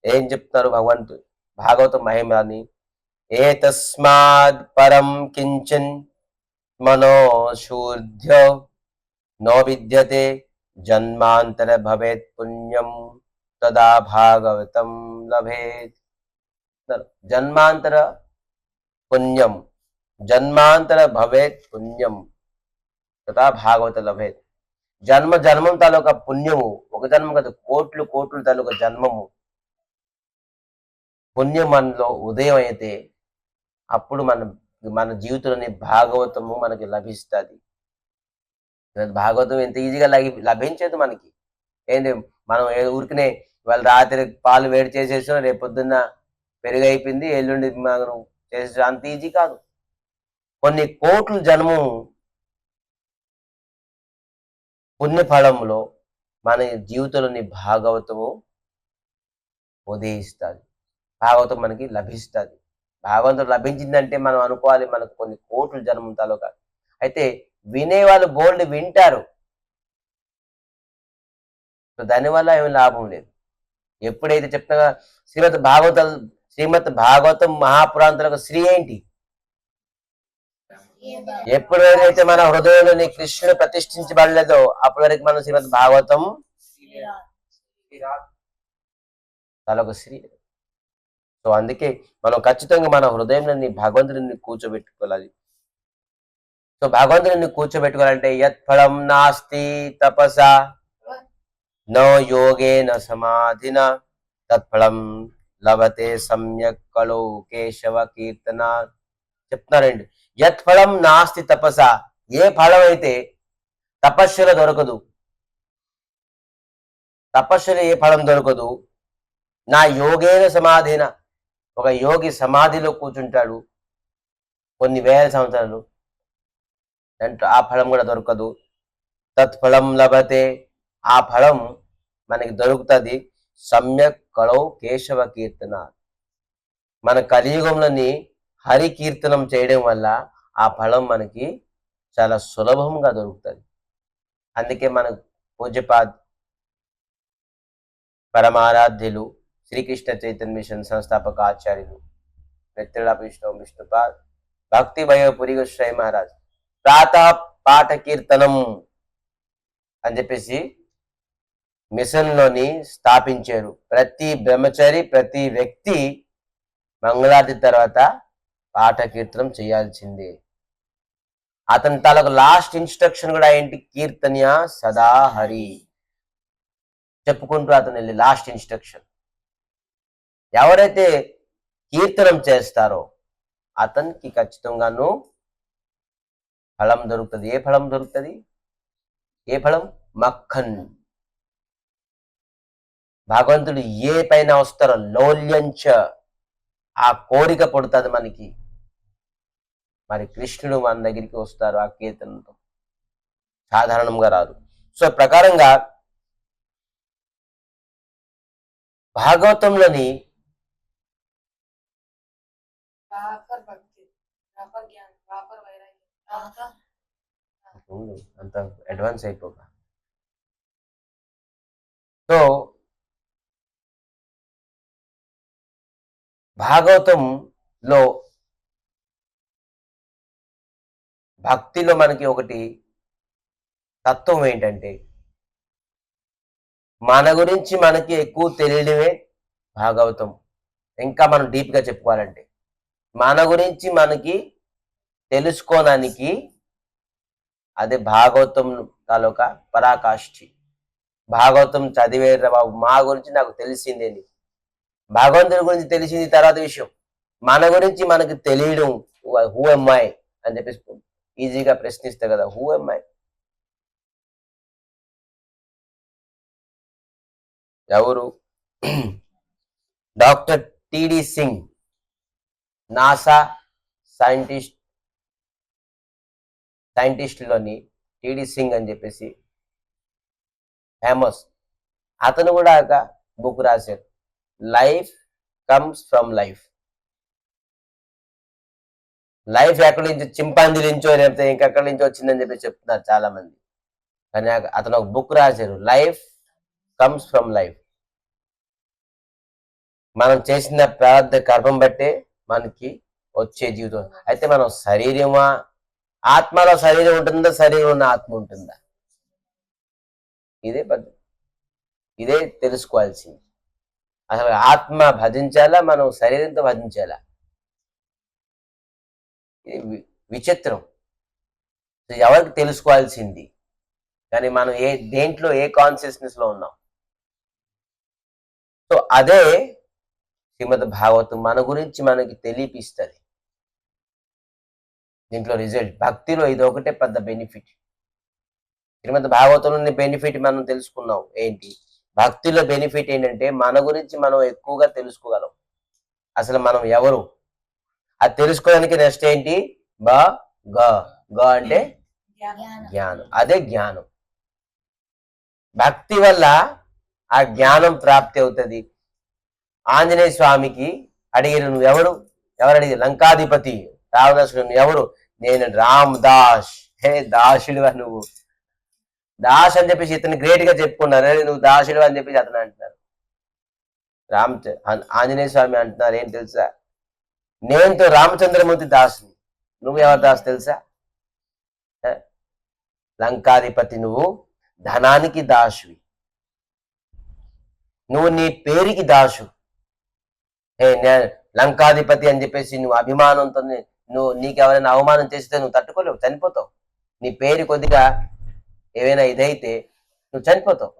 ఏం చెప్తున్నారు భగవంతుడు భాగవతం మహిమని? ఏ తస్మాత్ పరం కించన్ మనోశూర్ధ్య నో విద్యతే జన్మాంతర భవేత్ పుణ్యం తదా భాగవతం లభేత్. జన్మాంతర భవేత్ పుణ్యం తదా భాగవత లభేత్. జన్మ జన్మం తాలూకా పుణ్యము, ఒక జన్మ కదా, కోట్లు కోట్లు తాలూకా జన్మము పుణ్యం మనలో ఉదయం అయితే అప్పుడు మన జీవితంలోని భాగవతము మనకి లభిస్తుంది. భాగవతం ఎంత ఈజీగా లభించదు మనకి. ఏంటి, మనం ఊరికనే వాళ్ళ రాత్రి పాలు వేడి చేసేసాం, రేపు పొద్దున్న పెరుగు అయిపోయింది, ఎల్లుండి మనం చేసేసాం, అంత ఈజీ కాదు. కొన్ని కోట్ల జన్మం పుణ్యఫలంలో మన జీవితంలోని భాగవతము ఉదయిస్తుంది, భాగవతం మనకి లభిస్తుంది. భాగవతం లభించిందంటే మనం అనుకోవాలి మనకు కొన్ని కోట్ల జన్మం తాలూకా. అయితే వినేవాళ్ళు బోల్డ్ వింటారు, దానివల్ల ఏమి లాభం లేదు. ఎప్పుడైతే చెప్తున్నా శ్రీమద్ భాగవతం మహాపురాణాలకు శ్రీ ఏంటి? ఎప్పుడైతే మన హృదయంలోని కృష్ణుడు ప్రతిష్ఠించబడలేదో అప్పటి వరకు మనం శ్రీమద్ భాగవతం తలకు శ్రీ. సో అందుకే మనం ఖచ్చితంగా మన హృదయంలోని భగవంతుడిని కూర్చోబెట్టుకోవాలి. సో భగవంతుడిని కూర్చోబెట్టుకోవాలంటే యత్ ఫలం నాస్తి తపస నో యోగేన సమాధిన తత్ఫలం లభతే సమ్యక్ కలో కేశవ కీర్తన చెప్తున్నారండి. యత్ ఫలం నాస్తి తపస, ఏ ఫలం అయితే తపస్సులో దొరకదు, తపస్సులో ఏ ఫలం దొరకదు, నా యోగేన సమాధిన, ఒక యోగి సమాధిలో కూర్చుంటాడు కొన్ని వేల సంవత్సరాలు, అంటే ఆ ఫలం కూడా దొరకదు. తత్ఫలం లభతే, ఆ ఫలం మనకి దొరుకుతుంది సమ్యక్ కళౌ కేశవ కీర్తన, మన కలియుగంలోని హరి కీర్తనం చేయడం వల్ల ఆ ఫలం మనకి చాలా సులభంగా దొరుకుతుంది. అందుకే మన పూజ్యపాద్ పరమారాధ్యులు శ్రీకృష్ణ చైతన్య మిషన్ సంస్థాపక ఆచార్యులు మిత్రుల విష్ణుపాద్ భక్తి భయపురి గోస్వామి మహారాజ్ ప్రాతః పాఠ కీర్తనం అని చెప్పేసి మిషన్లోని స్థాపించారు. ప్రతి బ్రహ్మచారి, ప్రతి వ్యక్తి మంగళారతి తర్వాత పాఠ కీర్తనం చేయాల్సిందే. అతని తాలూకు లాస్ట్ ఇన్స్ట్రక్షన్ కూడా ఏంటి? కీర్తన్య సదా హరి చెప్పుకుంటూ అతను వెళ్ళి లాస్ట్ ఇన్స్ట్రక్షన్. ఎవరైతే కీర్తనం చేస్తారో అతనికి ఖచ్చితంగాను ఫలం దొరుకుతుంది. ఏ ఫలం దొరుకుతుంది? ఏ ఫలం? మక్కన్. భగవంతుడు ఏ పైన వస్తారో లౌల్యంచ, ఆ కోరిక పడుతుంది మనకి. మరి కృష్ణుడు మన దగ్గరికి వస్తారు ఆ కీర్తనతో, సాధారణంగా రాదు. సో ప్రకారంగా భాగవతంలోని అంత అడ్వాన్స్ అయిపోక, సో భాగవతంలో భక్తిలో మనకి ఒకటి తత్వం ఏంటంటే, మన గురించి మనకి ఎక్కువ తెలియడమే భాగవతం. ఇంకా మనం డీప్గా చెప్పుకోవాలంటే మన గురించి మనకి తెలుసుకోవడానికి అదే భాగవతం తాలూకా పరాకాష్ఠి. భాగవతం చదివేరా బాబు, మా గురించి నాకు తెలిసిందేని. భగవంతుడి గురించి తెలిసింది తర్వాత విషయం, మన గురించి మనకి తెలియడం, హూ ఎమ్ ఐ అని చెప్పేసి ఈజీగా ప్రశ్నిస్తా కదా, హూ ఎమ్ ఐ, ఎవరు? డాక్టర్ టిడి సింగ్, నాసా సైంటిస్ట్లోని టిడి సింగ్ అని చెప్పేసి ఫేమస్. అతను కూడా ఒక బుక్ రాశారు, life comes from life. Life ఎక్కడి నుంచి, చింపాంజీ నుంచో లేకపోతే ఇంకెక్కడి నుంచో వచ్చిందని చెప్పి చెప్తున్నారు చాలా మంది. కానీ అతను ఒక బుక్ రాశారు, లైఫ్ కమ్స్ ఫ్రమ్ లైఫ్. మనం చేసిన ప్రారంభ కర్మం బట్టే మనకి వచ్చే జీవితం. అయితే మనం శరీరమా, ఆత్మలో శరీరం ఉంటుందా, శరీరంలో ఆత్మ ఉంటుందా? ఇదే పద్ధతి, ఇదే తెలుసుకోవాల్సింది. అసలు ఆత్మ భజించాలా, మనం శరీరంతో భజించాలా? ఇది విచిత్రం. ఎవరికి తెలుసుకోవాల్సింది? కానీ మనం దేంట్లో ఏ కాన్షియస్నెస్ లో ఉన్నాం. సో అదే శ్రీమద్ భాగవతం మన గురించి మనకి తెలియపిస్తుంది. దీంట్లో రిజల్ట్ భక్తిలో ఇది ఒకటే పెద్ద బెనిఫిట్. శ్రీమద్ భాగవతంలోని బెనిఫిట్ మనం తెలుసుకున్నాం. ఏంటి భక్తిలో బెనిఫిట్ ఏంటంటే మన గురించి మనం ఎక్కువగా తెలుసుకోగలం. అసలు మనం ఎవరు అది తెలుసుకోవడానికి నెక్స్ట్ ఏంటి గ అంటే జ్ఞానం. అదే జ్ఞానం. భక్తి వల్ల ఆ జ్ఞానం ప్రాప్తి అవుతుంది. ఆంజనేయ స్వామికి అడిగిన నువ్వు ఎవరు అడిగి లంకాధిపతి రావణాసుడు ఎవరు? నేను రామ్ దాస్. హే దాసుడు నువ్వు దాస్ అని చెప్పేసి ఇతను గ్రేట్ గా చెప్పుకున్నారు. నువ్వు దాసుడు అని చెప్పేసి అతను అంటున్నారు. ఆంజనేయ స్వామి అంటున్నారు ఏం తెలుసా, నేను రామచంద్రమూర్తి దాసుని, నువ్వు ఎవరు దాసు తెలుసా? లంకాధిపతి నువ్వు ధనానికి దాసువి, నువ్వు నీ పేరుకి దాసు. లంకాధిపతి అని చెప్పేసి నువ్వు అభిమానంతో నీకెవరైనా అవమానం చేస్తే నువ్వు తట్టుకోలేవు, చనిపోతావు. నీ పేరు కొద్దిగా ఏవైనా ఇదైతే నువ్వు చనిపోతావు.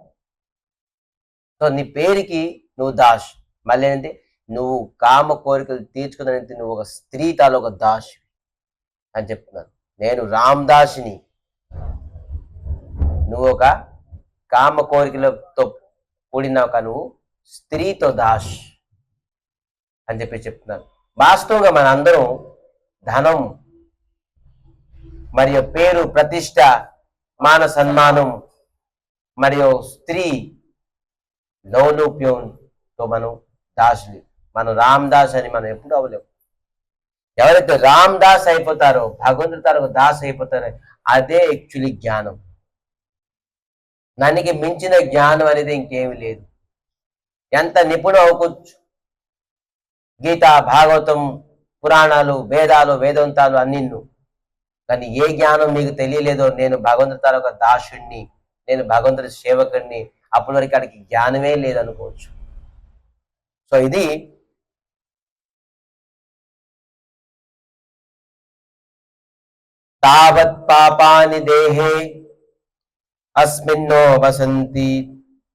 సో నీ పేరుకి నువ్వు దాసు. మళ్ళీ ఏంటి, నువ్వు కామ కోరికలు తీర్చుకున్నది నువ్వు ఒక స్త్రీ తాలూక దాసు అని చెప్తున్నాను. నేను రామదాసుని, నువ్వు ఒక కామ కోరికలతో కూడిన ఒక నువ్వు స్త్రీతో దాస్ అని చెప్పి చెప్తున్నాను. వాస్తవంగా మన అందరం ధనం మరియు పేరు ప్రతిష్ట మాన సన్మానం మరియు స్త్రీ లౌలూప్యంతో మనం దాసులు. మనం రామ్ దాస్ అని మనం ఎప్పుడు అవ్వలేము. ఎవరైతే రామ్ దాస్ అయిపోతారో భగవంతుడి తరకు దాస్ అయిపోతారో అదే యాక్చువల్లీ జ్ఞానం. దానికి మించిన జ్ఞానం అనేది ఇంకేమి లేదు. ఎంత నిపుణం అవ్వచ్చు, గీత భాగవతం పురాణాలు వేదాలు వేదాంతాలు అన్నిన్ను, కానీ ఏ జ్ఞానం మీకు తెలియలేదో నేను భగవంతుడి తాలూకా దాసుణ్ణి, నేను భగవంతుడి సేవకుడిని, అప్పటి వరకు అక్కడికి జ్ఞానమే లేదనుకోవచ్చు. సో ఇది తావత్ పాపాని దేహే అస్మిన్నో వసంతి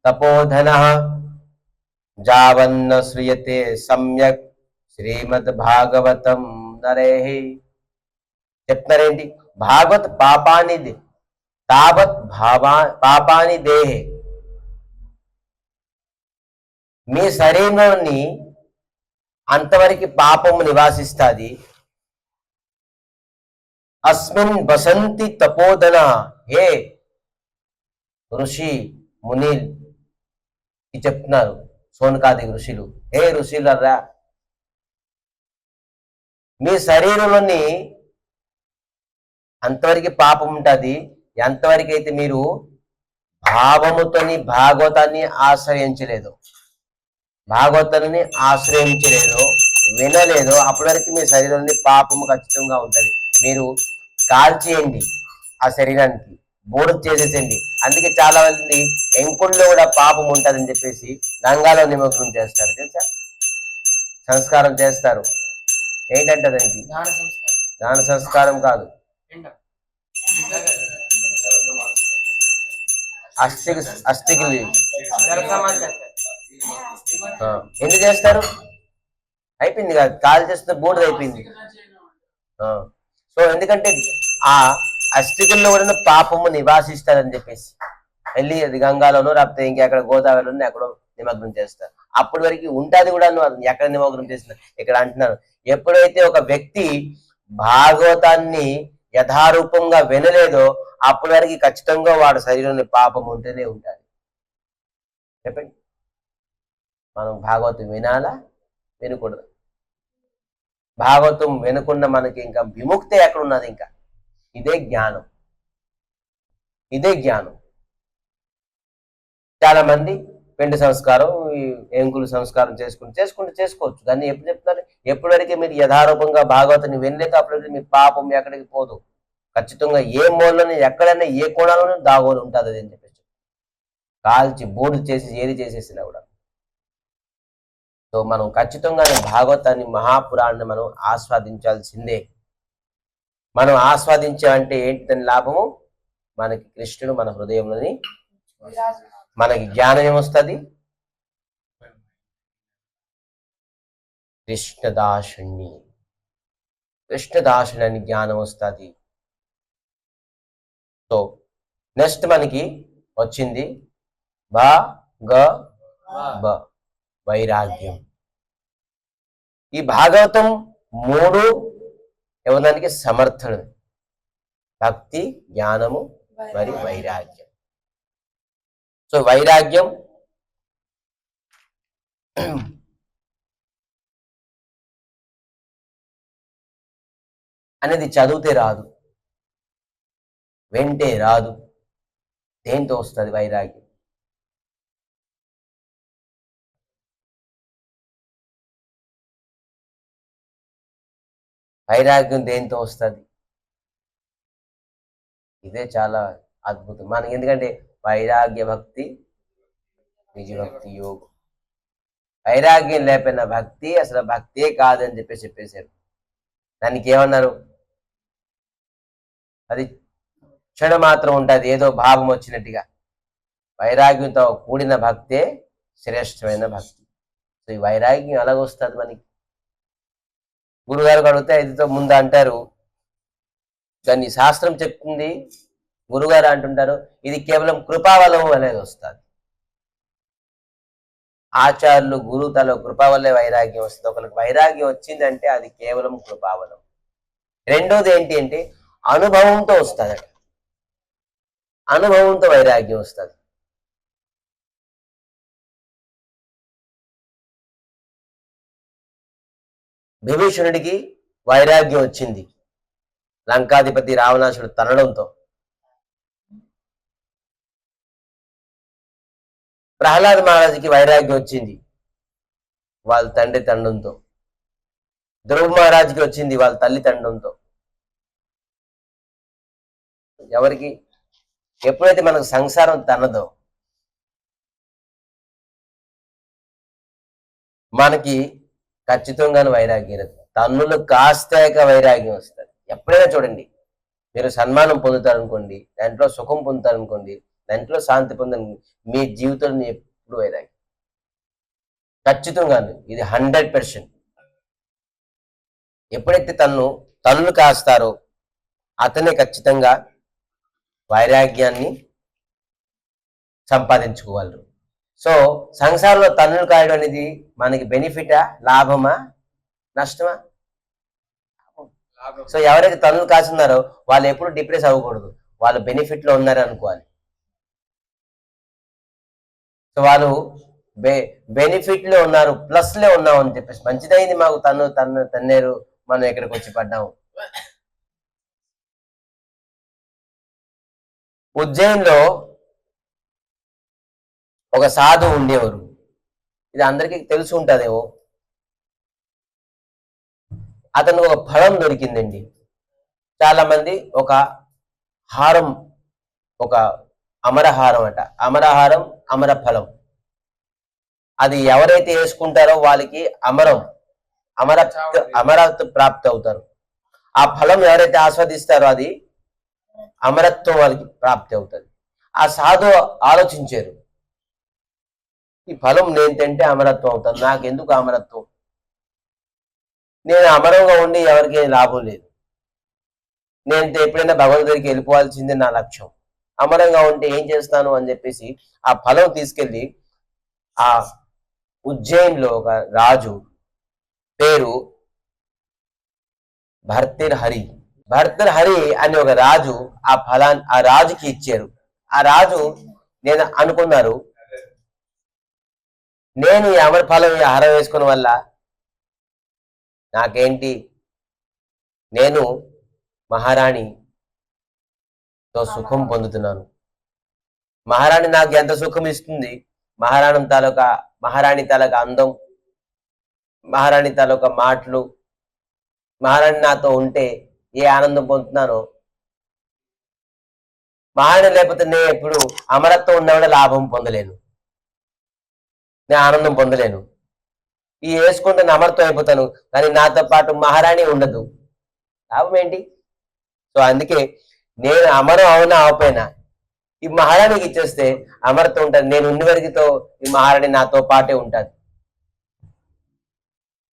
తపోధనః జావన్న శ్రియతే సమ్యక్ శ్రీమద్ భాగవతం నరేహి. చెప్తారేంటి? భాగవత్ పాపాని తావత్ పాపాని దేహే, మీ శరీరంలోని అంతవరకు పాపము నివాసిస్తుంది. అస్మిన్ వసంతి తపోధన, హే ఋషి ముని చెప్తున్నారు సోనకాది ఋషులు, హే ఋషులరా, మీ శరీరంలోని అంతవరకు పాపం ఉంటుంది. ఎంతవరకు అయితే మీరు భావముతోని భాగవతాన్ని ఆశ్రయించలేదు, భాగవతాన్ని ఆశ్రయించలేదు, వినలేదు, అప్పటి వరకు మీ శరీరంలో పాపము ఖచ్చితంగా ఉంటుంది. మీరు కాల్చేయండి, ఆ శరీరానికి బూడిద చేసేసండి. అందుకే చాలా మంది ఎంకుల్లో కూడా పాపం ఉంటుందని చెప్పేసి గంగాలో నిమగ్నం చేస్తారు. తెలుసా? సంస్కారం చేస్తారు. ఏంటంటే దానికి దాన సంస్కారం కాదు, అస్థికి ఎందుకు చేస్తారు? అయిపోయింది కాదు, కాలు చేస్తే బూడిద అయిపోయింది. సో ఎందుకంటే ఆ అస్థికుల్లో కూడా పాపము నివాసిస్తారని చెప్పేసి వెళ్ళి అది గంగాలోనూ లేకపోతే ఇంకెక్కడ గోదావరిలోనూ ఎక్కడో నిమగ్నం చేస్తారు. అప్పటి వరకు ఉంటుంది కూడా ఎక్కడ నిమగ్నం చేస్తున్నారు ఇక్కడ అంటున్నారు. ఎప్పుడైతే ఒక వ్యక్తి భాగవతాన్ని యథారూపంగా వినలేదో అప్పటి వరకు ఖచ్చితంగా వాడు శరీరంలో పాపం ఉంటేనే ఉంటుంది. చెప్పండి, మనం భాగవతం వినాలా వినకూడదు? భాగవతం వినకుండా మనకి ఇంకా విముక్తి ఎక్కడున్నది? ఇంకా ఇదే జ్ఞానం, ఇదే జ్ఞానం. చాలా మంది పిండి సంస్కారం, ఎంకులు సంస్కారం చేసుకోవచ్చు. దాన్ని ఎప్పుడు చెప్తున్నారు? ఎప్పటివరకు మీరు యథారూపంగా భాగవతాన్ని వినలేక అప్పటికి మీ పాపం ఎక్కడికి పోదు. ఖచ్చితంగా ఏ మూలని ఎక్కడైనా ఏ కోణాలను దాగోని ఉంటుంది అది అని చెప్పేసి కాల్చి బూడిద చేసి ఏది చేసేసినా కూడా. సో మనం ఖచ్చితంగా భాగవతాన్ని మహాపురాణాన్ని మనం ఆస్వాదించాల్సిందే. మనం ఆస్వాదించాలంటే ఏంటి దాని లాభము? మనకి కృష్ణుడు మన హృదయంలోని మనకి జ్ఞానం ఏమొస్తుంది? కృష్ణదాసుని అని జ్ఞానం వస్తుంది. సో నెక్స్ట్ మనకి వచ్చింది వైరాగ్యం. ఈ భాగవతం 3 ఇవ్వడానికి సమర్థుడు: భక్తి, జ్ఞానము మరియు వైరాగ్యం. సో వైరాగ్యం అనేది చదివితే రాదు, వెంటే రాదు. దేంతో వస్తుంది వైరాగ్యం? వైరాగ్యం దేంతో వస్తుంది? ఇదే చాలా అద్భుతం మనకి. ఎందుకంటే వైరాగ్య భక్తి నిజభక్తి యోగం. వైరాగ్యం లేకపోయిన భక్తి అసలు భక్తే కాదని చెప్పేశారు. దానికి ఏమన్నారు? అది క్షణ మాత్రం ఉంటుంది, ఏదో భావం వచ్చినట్టుగా. వైరాగ్యంతో కూడిన భక్తే శ్రేష్టమైన భక్తి. సో ఈ వైరాగ్యం అలాగొస్తుంది మనకి. గురుగారు అడిగితే ఇదితో ముందు అంటారు, దాన్ని శాస్త్రం చెప్తుంది, గురుగారు అంటుంటారు ఇది కేవలం కృపావలం అనేది వస్తుంది. ఆచార్యులు గురువు తల కృప వల్లే వైరాగ్యం వస్తుంది. ఒకరికి వైరాగ్యం వచ్చిందంటే అది కేవలం కృపావలం. రెండోది ఏంటి అంటే అనుభవంతో వస్తుంది. అనుభవంతో వైరాగ్యం వస్తుంది. విభీషణుడికి వైరాగ్యం వచ్చింది లంకాధిపతి రావణాసుడు తనడంతో. ప్రహ్లాద్ మహారాజుకి వైరాగ్యం వచ్చింది వాళ్ళ తండ్రి తండంతో. ధ్రువ మహారాజుకి వచ్చింది వాళ్ళ తల్లి తండంతో. ఎవరికి ఎప్పుడైతే మనకు సంసారం తనదో మనకి ఖచ్చితంగాను వైరాగ్యం. తన్నులు కాస్తాక వైరాగ్యం వస్తుంది. ఎప్పుడైనా చూడండి, మీరు సన్మానం పొందుతారనుకోండి, దాంట్లో సుఖం పొందుతారనుకోండి, దాంట్లో శాంతి పొందని మీ జీవితంలో ఎప్పుడు వైరాగ్యం ఖచ్చితంగాను. ఇది 100%. ఎప్పుడైతే తన్నులు కాస్తారో అతనే ఖచ్చితంగా వైరాగ్యాన్ని సంపాదించుకోగలరు. సో సంసారంలో తన్నులు కాయడం అనేది మనకి బెనిఫిటా, లాభమా, నష్టమా? సో ఎవరైతే తన్నులు కాస్తున్నారో వాళ్ళు ఎప్పుడు డిప్రెస్ అవ్వకూడదు, వాళ్ళు బెనిఫిట్ లో ఉన్నారు అనుకోవాలి. సో వాళ్ళు బెనిఫిట్ లో ఉన్నారు, ప్లస్ లో ఉన్నాం అని చెప్పేసి మంచిదైంది మాకు తన్నేరు, మనం ఇక్కడికి వచ్చి పడ్డాము. ఉజ్జయిన్లో ఒక సాధు ఉండేవారు. ఇది అందరికీ తెలిసి ఉంటుందేమో. అతను ఒక ఫలం దొరికిందండి. చాలా మంది ఒక హారం, ఒక అమరహారం అట, అమరహారం, అమర ఫలం. అది ఎవరైతే వేసుకుంటారో వాళ్ళకి అమరత్వ ప్రాప్తి అవుతారు. ఆ ఫలం ఎవరైతే ఆస్వాదిస్తారో అది అమరత్వం వాళ్ళకి ప్రాప్తి అవుతుంది. ఆ సాధు ఆలోచించారు, ఈ ఫలం నేను తింటే అమరత్వం అవుతాను, నాకెందుకు అమరత్వం? నేను అమరంగా ఉండి ఎవరికి లాభం లేదు. నేను ఎప్పుడైనా భగవంతుడికి వెళ్ళిపోవాల్సిందే నా లక్ష్యం. అమరంగా ఉంటే ఏం చేస్తాను అని చెప్పేసి ఆ ఫలం తీసుకెళ్లి ఆ ఉజ్జయిన్లో ఒక రాజు పేరు భర్తృహరి అని ఒక రాజు ఆ రాజుకి ఇచ్చారు. ఆ రాజు నేను అనుకున్నారు, నేను ఈ అమర ఫలం ఈ ఆహారం వేసుకున్న వల్ల నాకేంటి, నేను మహారాణితో సుఖం పొందుతున్నాను. మహారాణి నాకు ఎంత సుఖం ఇస్తుంది, మహారాణి తాలూకా అందం, మహారాణి తాలూకా మాటలు, మహారాణి నాతో ఉంటే ఏ ఆనందం పొందుతున్నానో, మహారాణి లేకపోతే నేను ఎప్పుడు అమరత్వం ఉన్నవాడే లాభం పొందలేను, నేను ఆనందం పొందలేను. ఈ వేసుకుంటే అమరత్వం అయిపోతాను, కానీ నాతో పాటు మహారాణి ఉండదు, లాభం ఏంటి? సో అందుకే నేను అమరం అవునా అవపోయినా ఈ మహారాణికి ఇచ్చేస్తే అమరతో ఉంటుంది, నేను ఉన్న వరకుతో ఈ మహారాణి నాతో పాటే ఉంటుంది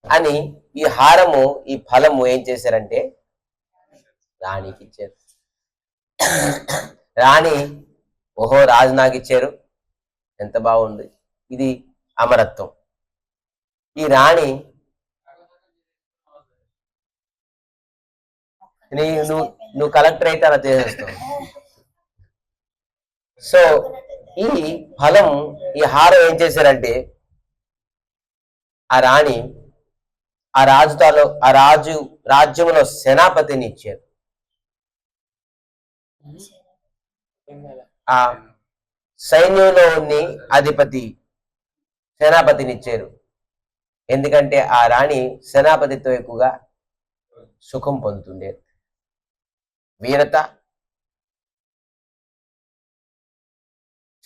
అని ఈ హారము ఈ ఫలము ఏం చేశారంటే రాణికి ఇచ్చారు. రాణి ఓహో రాజు నాకు ఇచ్చారు, ఎంత బాగుంది, ఇది అమరత్వం. ఈ రాణి నువ్వు కలెక్టర్ అయితే అలా చేసేస్తావు. సో ఈ ఫలం ఈ హారం ఏం చేశారంటే ఆ రాణి ఆ రాజ్యంలో సేనాపతిని ఇచ్చారు. ఆ సైన్యంలోని అధిపతి సేనాపతిని ఇచ్చారు. ఎందుకంటే ఆ రాణి సేనాపతితో ఎక్కువగా సుఖం పొందుతుండేది. వీరత,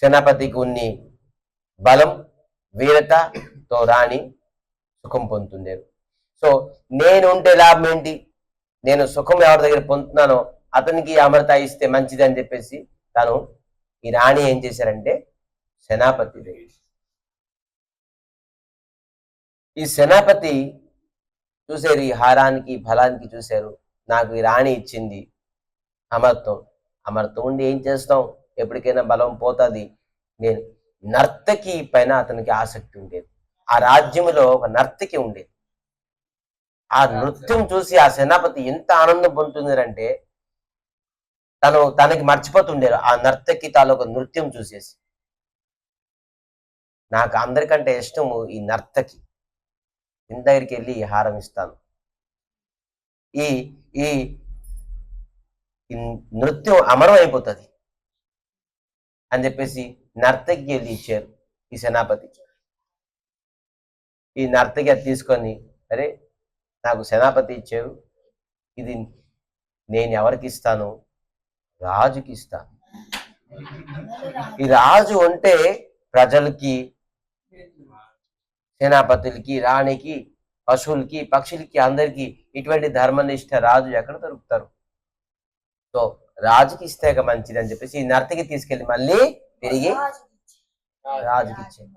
సేనాపతికి ఉన్ని బలం, వీరతతో రాణి సుఖం పొందుతుండేరు. సో నేను ఉంటే లాభం ఏంటి, నేను సుఖం ఎవరి దగ్గర పొందుతున్నానో అతనికి అమరత ఇస్తే మంచిది అని చెప్పేసి తను ఈ రాణి ఏం చేశారంటే సేనాపతి ఈ సేనాపతి చూసారు, ఈ హారానికి ఫలానికి చూశారు, నాకు ఈ రాణి ఇచ్చింది అమరత్వం. అమరత్వం ఉండి ఏం చేస్తాం, ఎప్పటికైనా బలం పోతుంది. నేను నర్తకి పైన అతనికి ఆసక్తి ఉండేది. ఆ రాజ్యంలో ఒక నర్తకి ఉండేది. ఆ నృత్యం చూసి ఆ సేనాపతి ఎంత ఆనందం పొందుతుందంటే తనకి మర్చిపోతుండేరు ఆ నర్తకి తాలూకు నృత్యం చూసేసి. నాకు అందరికంటే ఇష్టము ఈ నర్తకి. ఇంత దగ్గరికి వెళ్ళి ఈ హారం ఇస్తాను, ఈ ఈ నృత్యం అమరం అయిపోతుంది అని చెప్పేసి నర్తకి వెళ్ళి ఇచ్చారు ఈ సేనాపతి. ఈ నర్తకి అది తీసుకొని, అరే నాకు సేనాపతి ఇచ్చారు, ఇది నేను ఎవరికి ఇస్తాను, రాజుకి ఇస్తాను. ఈ రాజు ఉంటే ప్రజలకి, సేనాపతులకి, రాణికి, పశువులకి, పక్షులకి, అందరికి ఇటువంటి ధర్మనిష్ట రాజు ఎక్కడ దొరుకుతారు. సో రాజుకి ఇస్తే మంచిది అని చెప్పేసి ఈ నర్తకి తీసుకెళ్ళి మళ్ళీ తిరిగి రాజుకి ఇచ్చాడు.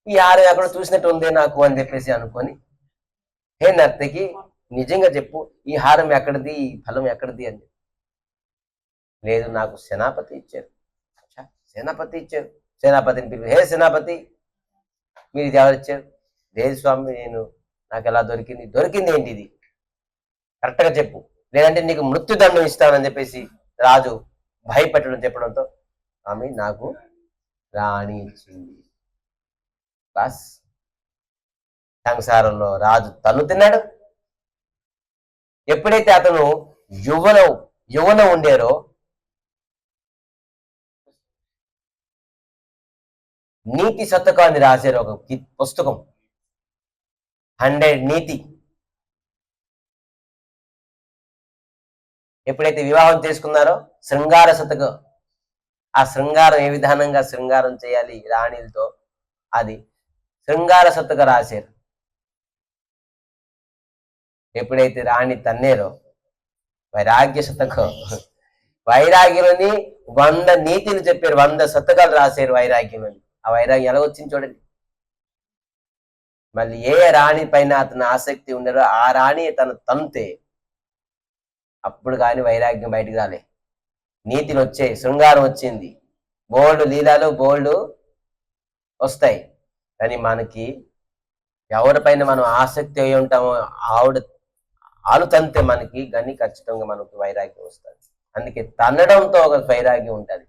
ఈ హారం ఎక్కడ చూసినట్టు ఉంది నాకు అని చెప్పేసి అనుకొని, హే నర్తకి నిజంగా చెప్పు, ఈ హారం ఎక్కడిది, ఈ ఫలం ఎక్కడిది అని. లేదు నాకు సేనాపతి ఇచ్చారు. సేనాపతి ఇచ్చారు. సేనాపతిని పిలిపి, హే సేనాపతి మీరు ఇది ఎవరు ఇచ్చారు? లేదు స్వామి, నాకు ఎలా దొరికింది. దొరికింది ఏంటి, ఇది కరెక్ట్గా చెప్పు, లేదంటే నీకు మృత్యుదండం ఇస్తానని చెప్పేసి రాజు భయపెట్టడం చెప్పడంతో ఆమె నాకు రాణి ఇచ్చింది. బస్ సంసారంలో రాజు తను తిన్నాడు. ఎప్పుడైతే అతను యువన ఉండేరో నీతి శతకాన్ని రాశారు, ఒక పుస్తకం 100 నీతి. ఎప్పుడైతే వివాహం చేసుకున్నారో శృంగార శతకం, ఆ శృంగారం ఏ విధానంగా శృంగారం చేయాలి రాణిలతో, అది శృంగార శతక రాశారు. ఎప్పుడైతే రాణి తన్నేరో వైరాగ్య శతకం, వైరాగ్యంలోని 100 నీతిని చెప్పారు, 100 శతకాలు రాశారు వైరాగ్యంలోని. ఆ వైరాగ్యం ఎలా వచ్చింది చూడండి. మళ్ళీ ఏ రాణి పైన అతను ఆసక్తి ఉన్నారో ఆ రాణి తను తంతే అప్పుడు కానీ వైరాగ్యం బయటకు రాలే. నీతిని వచ్చాయి, శృంగారం వచ్చింది, బోల్డ్ లీలాలు బోల్డ్ వస్తాయి. కానీ మనకి ఎవరిపైన మనం ఆసక్తి అయి ఉంటామో ఆలు తంతే మనకి కానీ ఖచ్చితంగా మనకి వైరాగ్యం వస్తుంది. అందుకే తన్నడంతో ఒక వైరాగ్యం ఉంటుంది.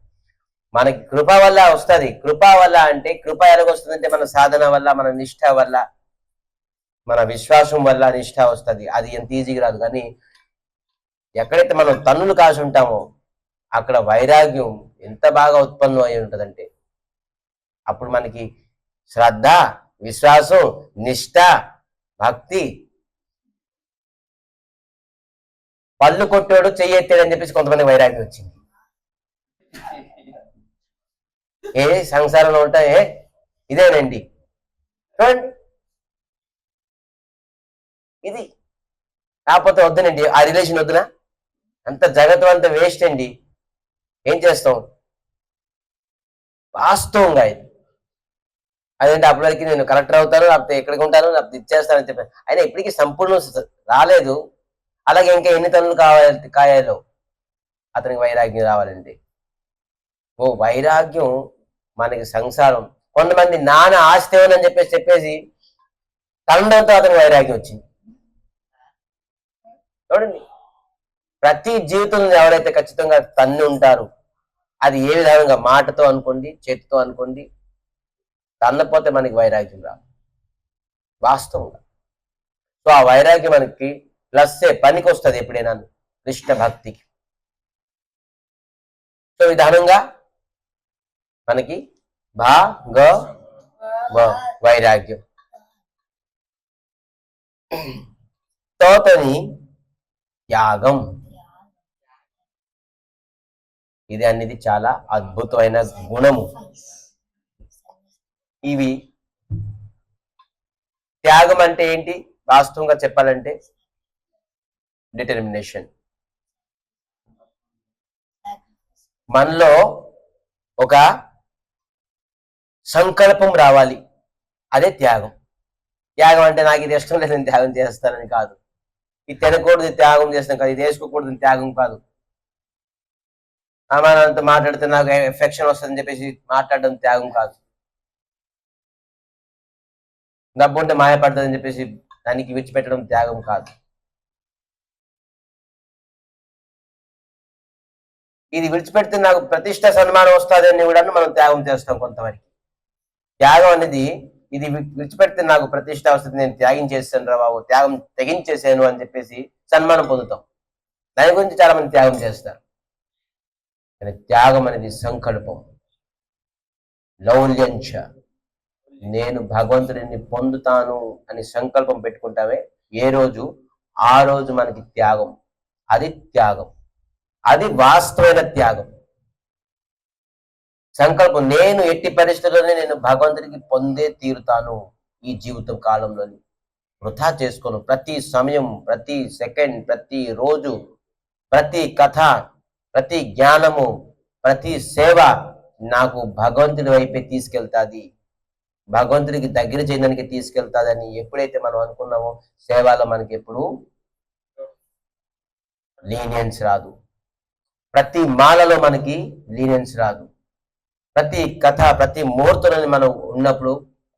మనకి కృప వల్ల వస్తుంది. కృప వల్ల అంటే కృప ఎలాగొస్తుందంటే మన సాధన వల్ల, మన నిష్ఠ వల్ల, మన విశ్వాసం వల్ల నిష్ఠ వస్తుంది. అది ఎంత ఈజీగా రాదు. కానీ ఎక్కడైతే మనం తన్నులు కాసి ఉంటామో అక్కడ వైరాగ్యం ఎంత బాగా ఉత్పన్నం అయి ఉంటుందంటే అప్పుడు మనకి శ్రద్ధ, విశ్వాసం, నిష్ఠ, భక్తి. పళ్ళు కొట్టాడు చెయ్యి ఎత్తాడు అని చెప్పేసి కొంతమంది వైరాగ్యం వచ్చింది. ఏ సంసారంలో ఉంటాయే ఇదేనండి, చూడండి ఇది కాకపోతే వద్దునండి, ఆ రిలేషన్ వద్దునా, అంత జగత్తు అంత వేస్ట్ అండి. ఏం చేస్తాం? వాస్తవంగా ఇది అదేంటి అప్పటి వరకు నేను కలెక్టర్ అవుతాను, లేకపోతే ఎక్కడికి ఉంటాను, లేకపోతే ఇచ్చేస్తానని చెప్పాను. అయినా ఇప్పటికీ సంపూర్ణ రాలేదు. అలాగే ఇంకా ఎన్ని తనులు కాయాలో అతనికి వైరాగ్యం రావాలండి. ఓ వైరాగ్యం మనకి సంసారం. కొంతమంది నాన్న ఆస్తి ఏమని చెప్పేసి తండంతో అతనికి వైరాగ్యం వచ్చింది. చూడండి, ప్రతి జీవితంలో ఎవరైతే ఖచ్చితంగా తన్ని ఉంటారు, అది ఏ విధంగా మాటతో అనుకోండి, చేతితో అనుకోండి, తన్నపోతే మనకి వైరాగ్యం రాదు వాస్తవంగా. సో ఆ వైరాగ్యం మనకి ప్లస్సే, పనికి వస్తుంది ఎప్పుడైనా కృష్ణ భక్తికి. సో విధానంగా మనకి వైరాగ్యం. తోతని త్యాగం. ఇది అనేది చాలా అద్భుతమైన గుణము. ఇవి త్యాగం అంటే ఏంటి వాస్తవంగా చెప్పాలంటే డిటర్మినేషన్. మనలో ఒక సంకల్పం రావాలి, అదే త్యాగం. త్యాగం అంటే నాకు ఇది ఇష్టం లేదు, నేను త్యాగం చేస్తానని కాదు. ఇది తినకూడదు త్యాగం చేస్తాను కాదు, ఇది వేసుకోకూడదు త్యాగం కాదు. అమ్మానంతా మాట్లాడితే నాకు ఎఫెక్షన్ వస్తుందని చెప్పేసి మాట్లాడడం త్యాగం కాదు. డబ్బు ఉంటే మాయపడుతుందని చెప్పేసి దానికి విడిచిపెట్టడం త్యాగం కాదు. ఇది విడిచిపెడితే నాకు ప్రతిష్ట సన్మానం వస్తుందని కూడా మనం త్యాగం చేస్తాం కొంతవరకు. త్యాగం అనేది ఇది విడిచిపెడితే నాకు ప్రతిష్ట వస్తుంది, నేను త్యాగం చేస్తాను రా బాబు, త్యాగం తెగించేసాను అని చెప్పేసి సన్మానం పొందుతాం. దాని గురించి చాలా మంది త్యాగం చేస్తారు. కానీ త్యాగం అనేది సంకల్పం. లౌల్యంచ, నేను భగవంతుడిని పొందుతాను అని సంకల్పం పెట్టుకుంటామే ఏ రోజు, ఆ రోజు మనకి త్యాగం. అది త్యాగం, అది వాస్తవమైన త్యాగం. సంకల్పం, నేను ఎట్టి పరిస్థితుల్లోనే నేను భగవంతుడికి పొందే తీరుతాను ఈ జీవితం కాలంలోని, వృధా చేసుకోను. ప్రతి సమయం, ప్రతి సెకండ్, ప్రతి రోజు, ప్రతి కథ, ప్రతి జ్ఞానము, ప్రతి సేవ నాకు భగవంతుడి వైపే తీసుకెళ్తాది, భగవంతుడికి దగ్గర చేయడానికి తీసుకెళ్తాదని ఎప్పుడైతే మనం అనుకున్నామో సేవలో మనకి ఎప్పుడు లీనియన్స్ రాదు. ప్రతి మాలలో మనకి లీనియన్స్ రాదు. ప్రతి కథ, ప్రతి ముహూర్తంలో మనం ఉన్నప్పుడు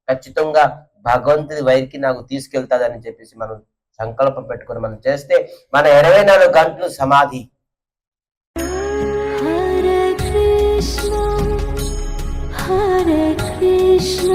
ఖచ్చితంగా భగవంతుడి వైపుకి నాకు తీసుకెళ్తాదని చెప్పేసి మనం సంకల్పం పెట్టుకొని మనం చేస్తే మన 24 గంటలు సమాధి. హరే కృష్ణ హరే కృష్ణ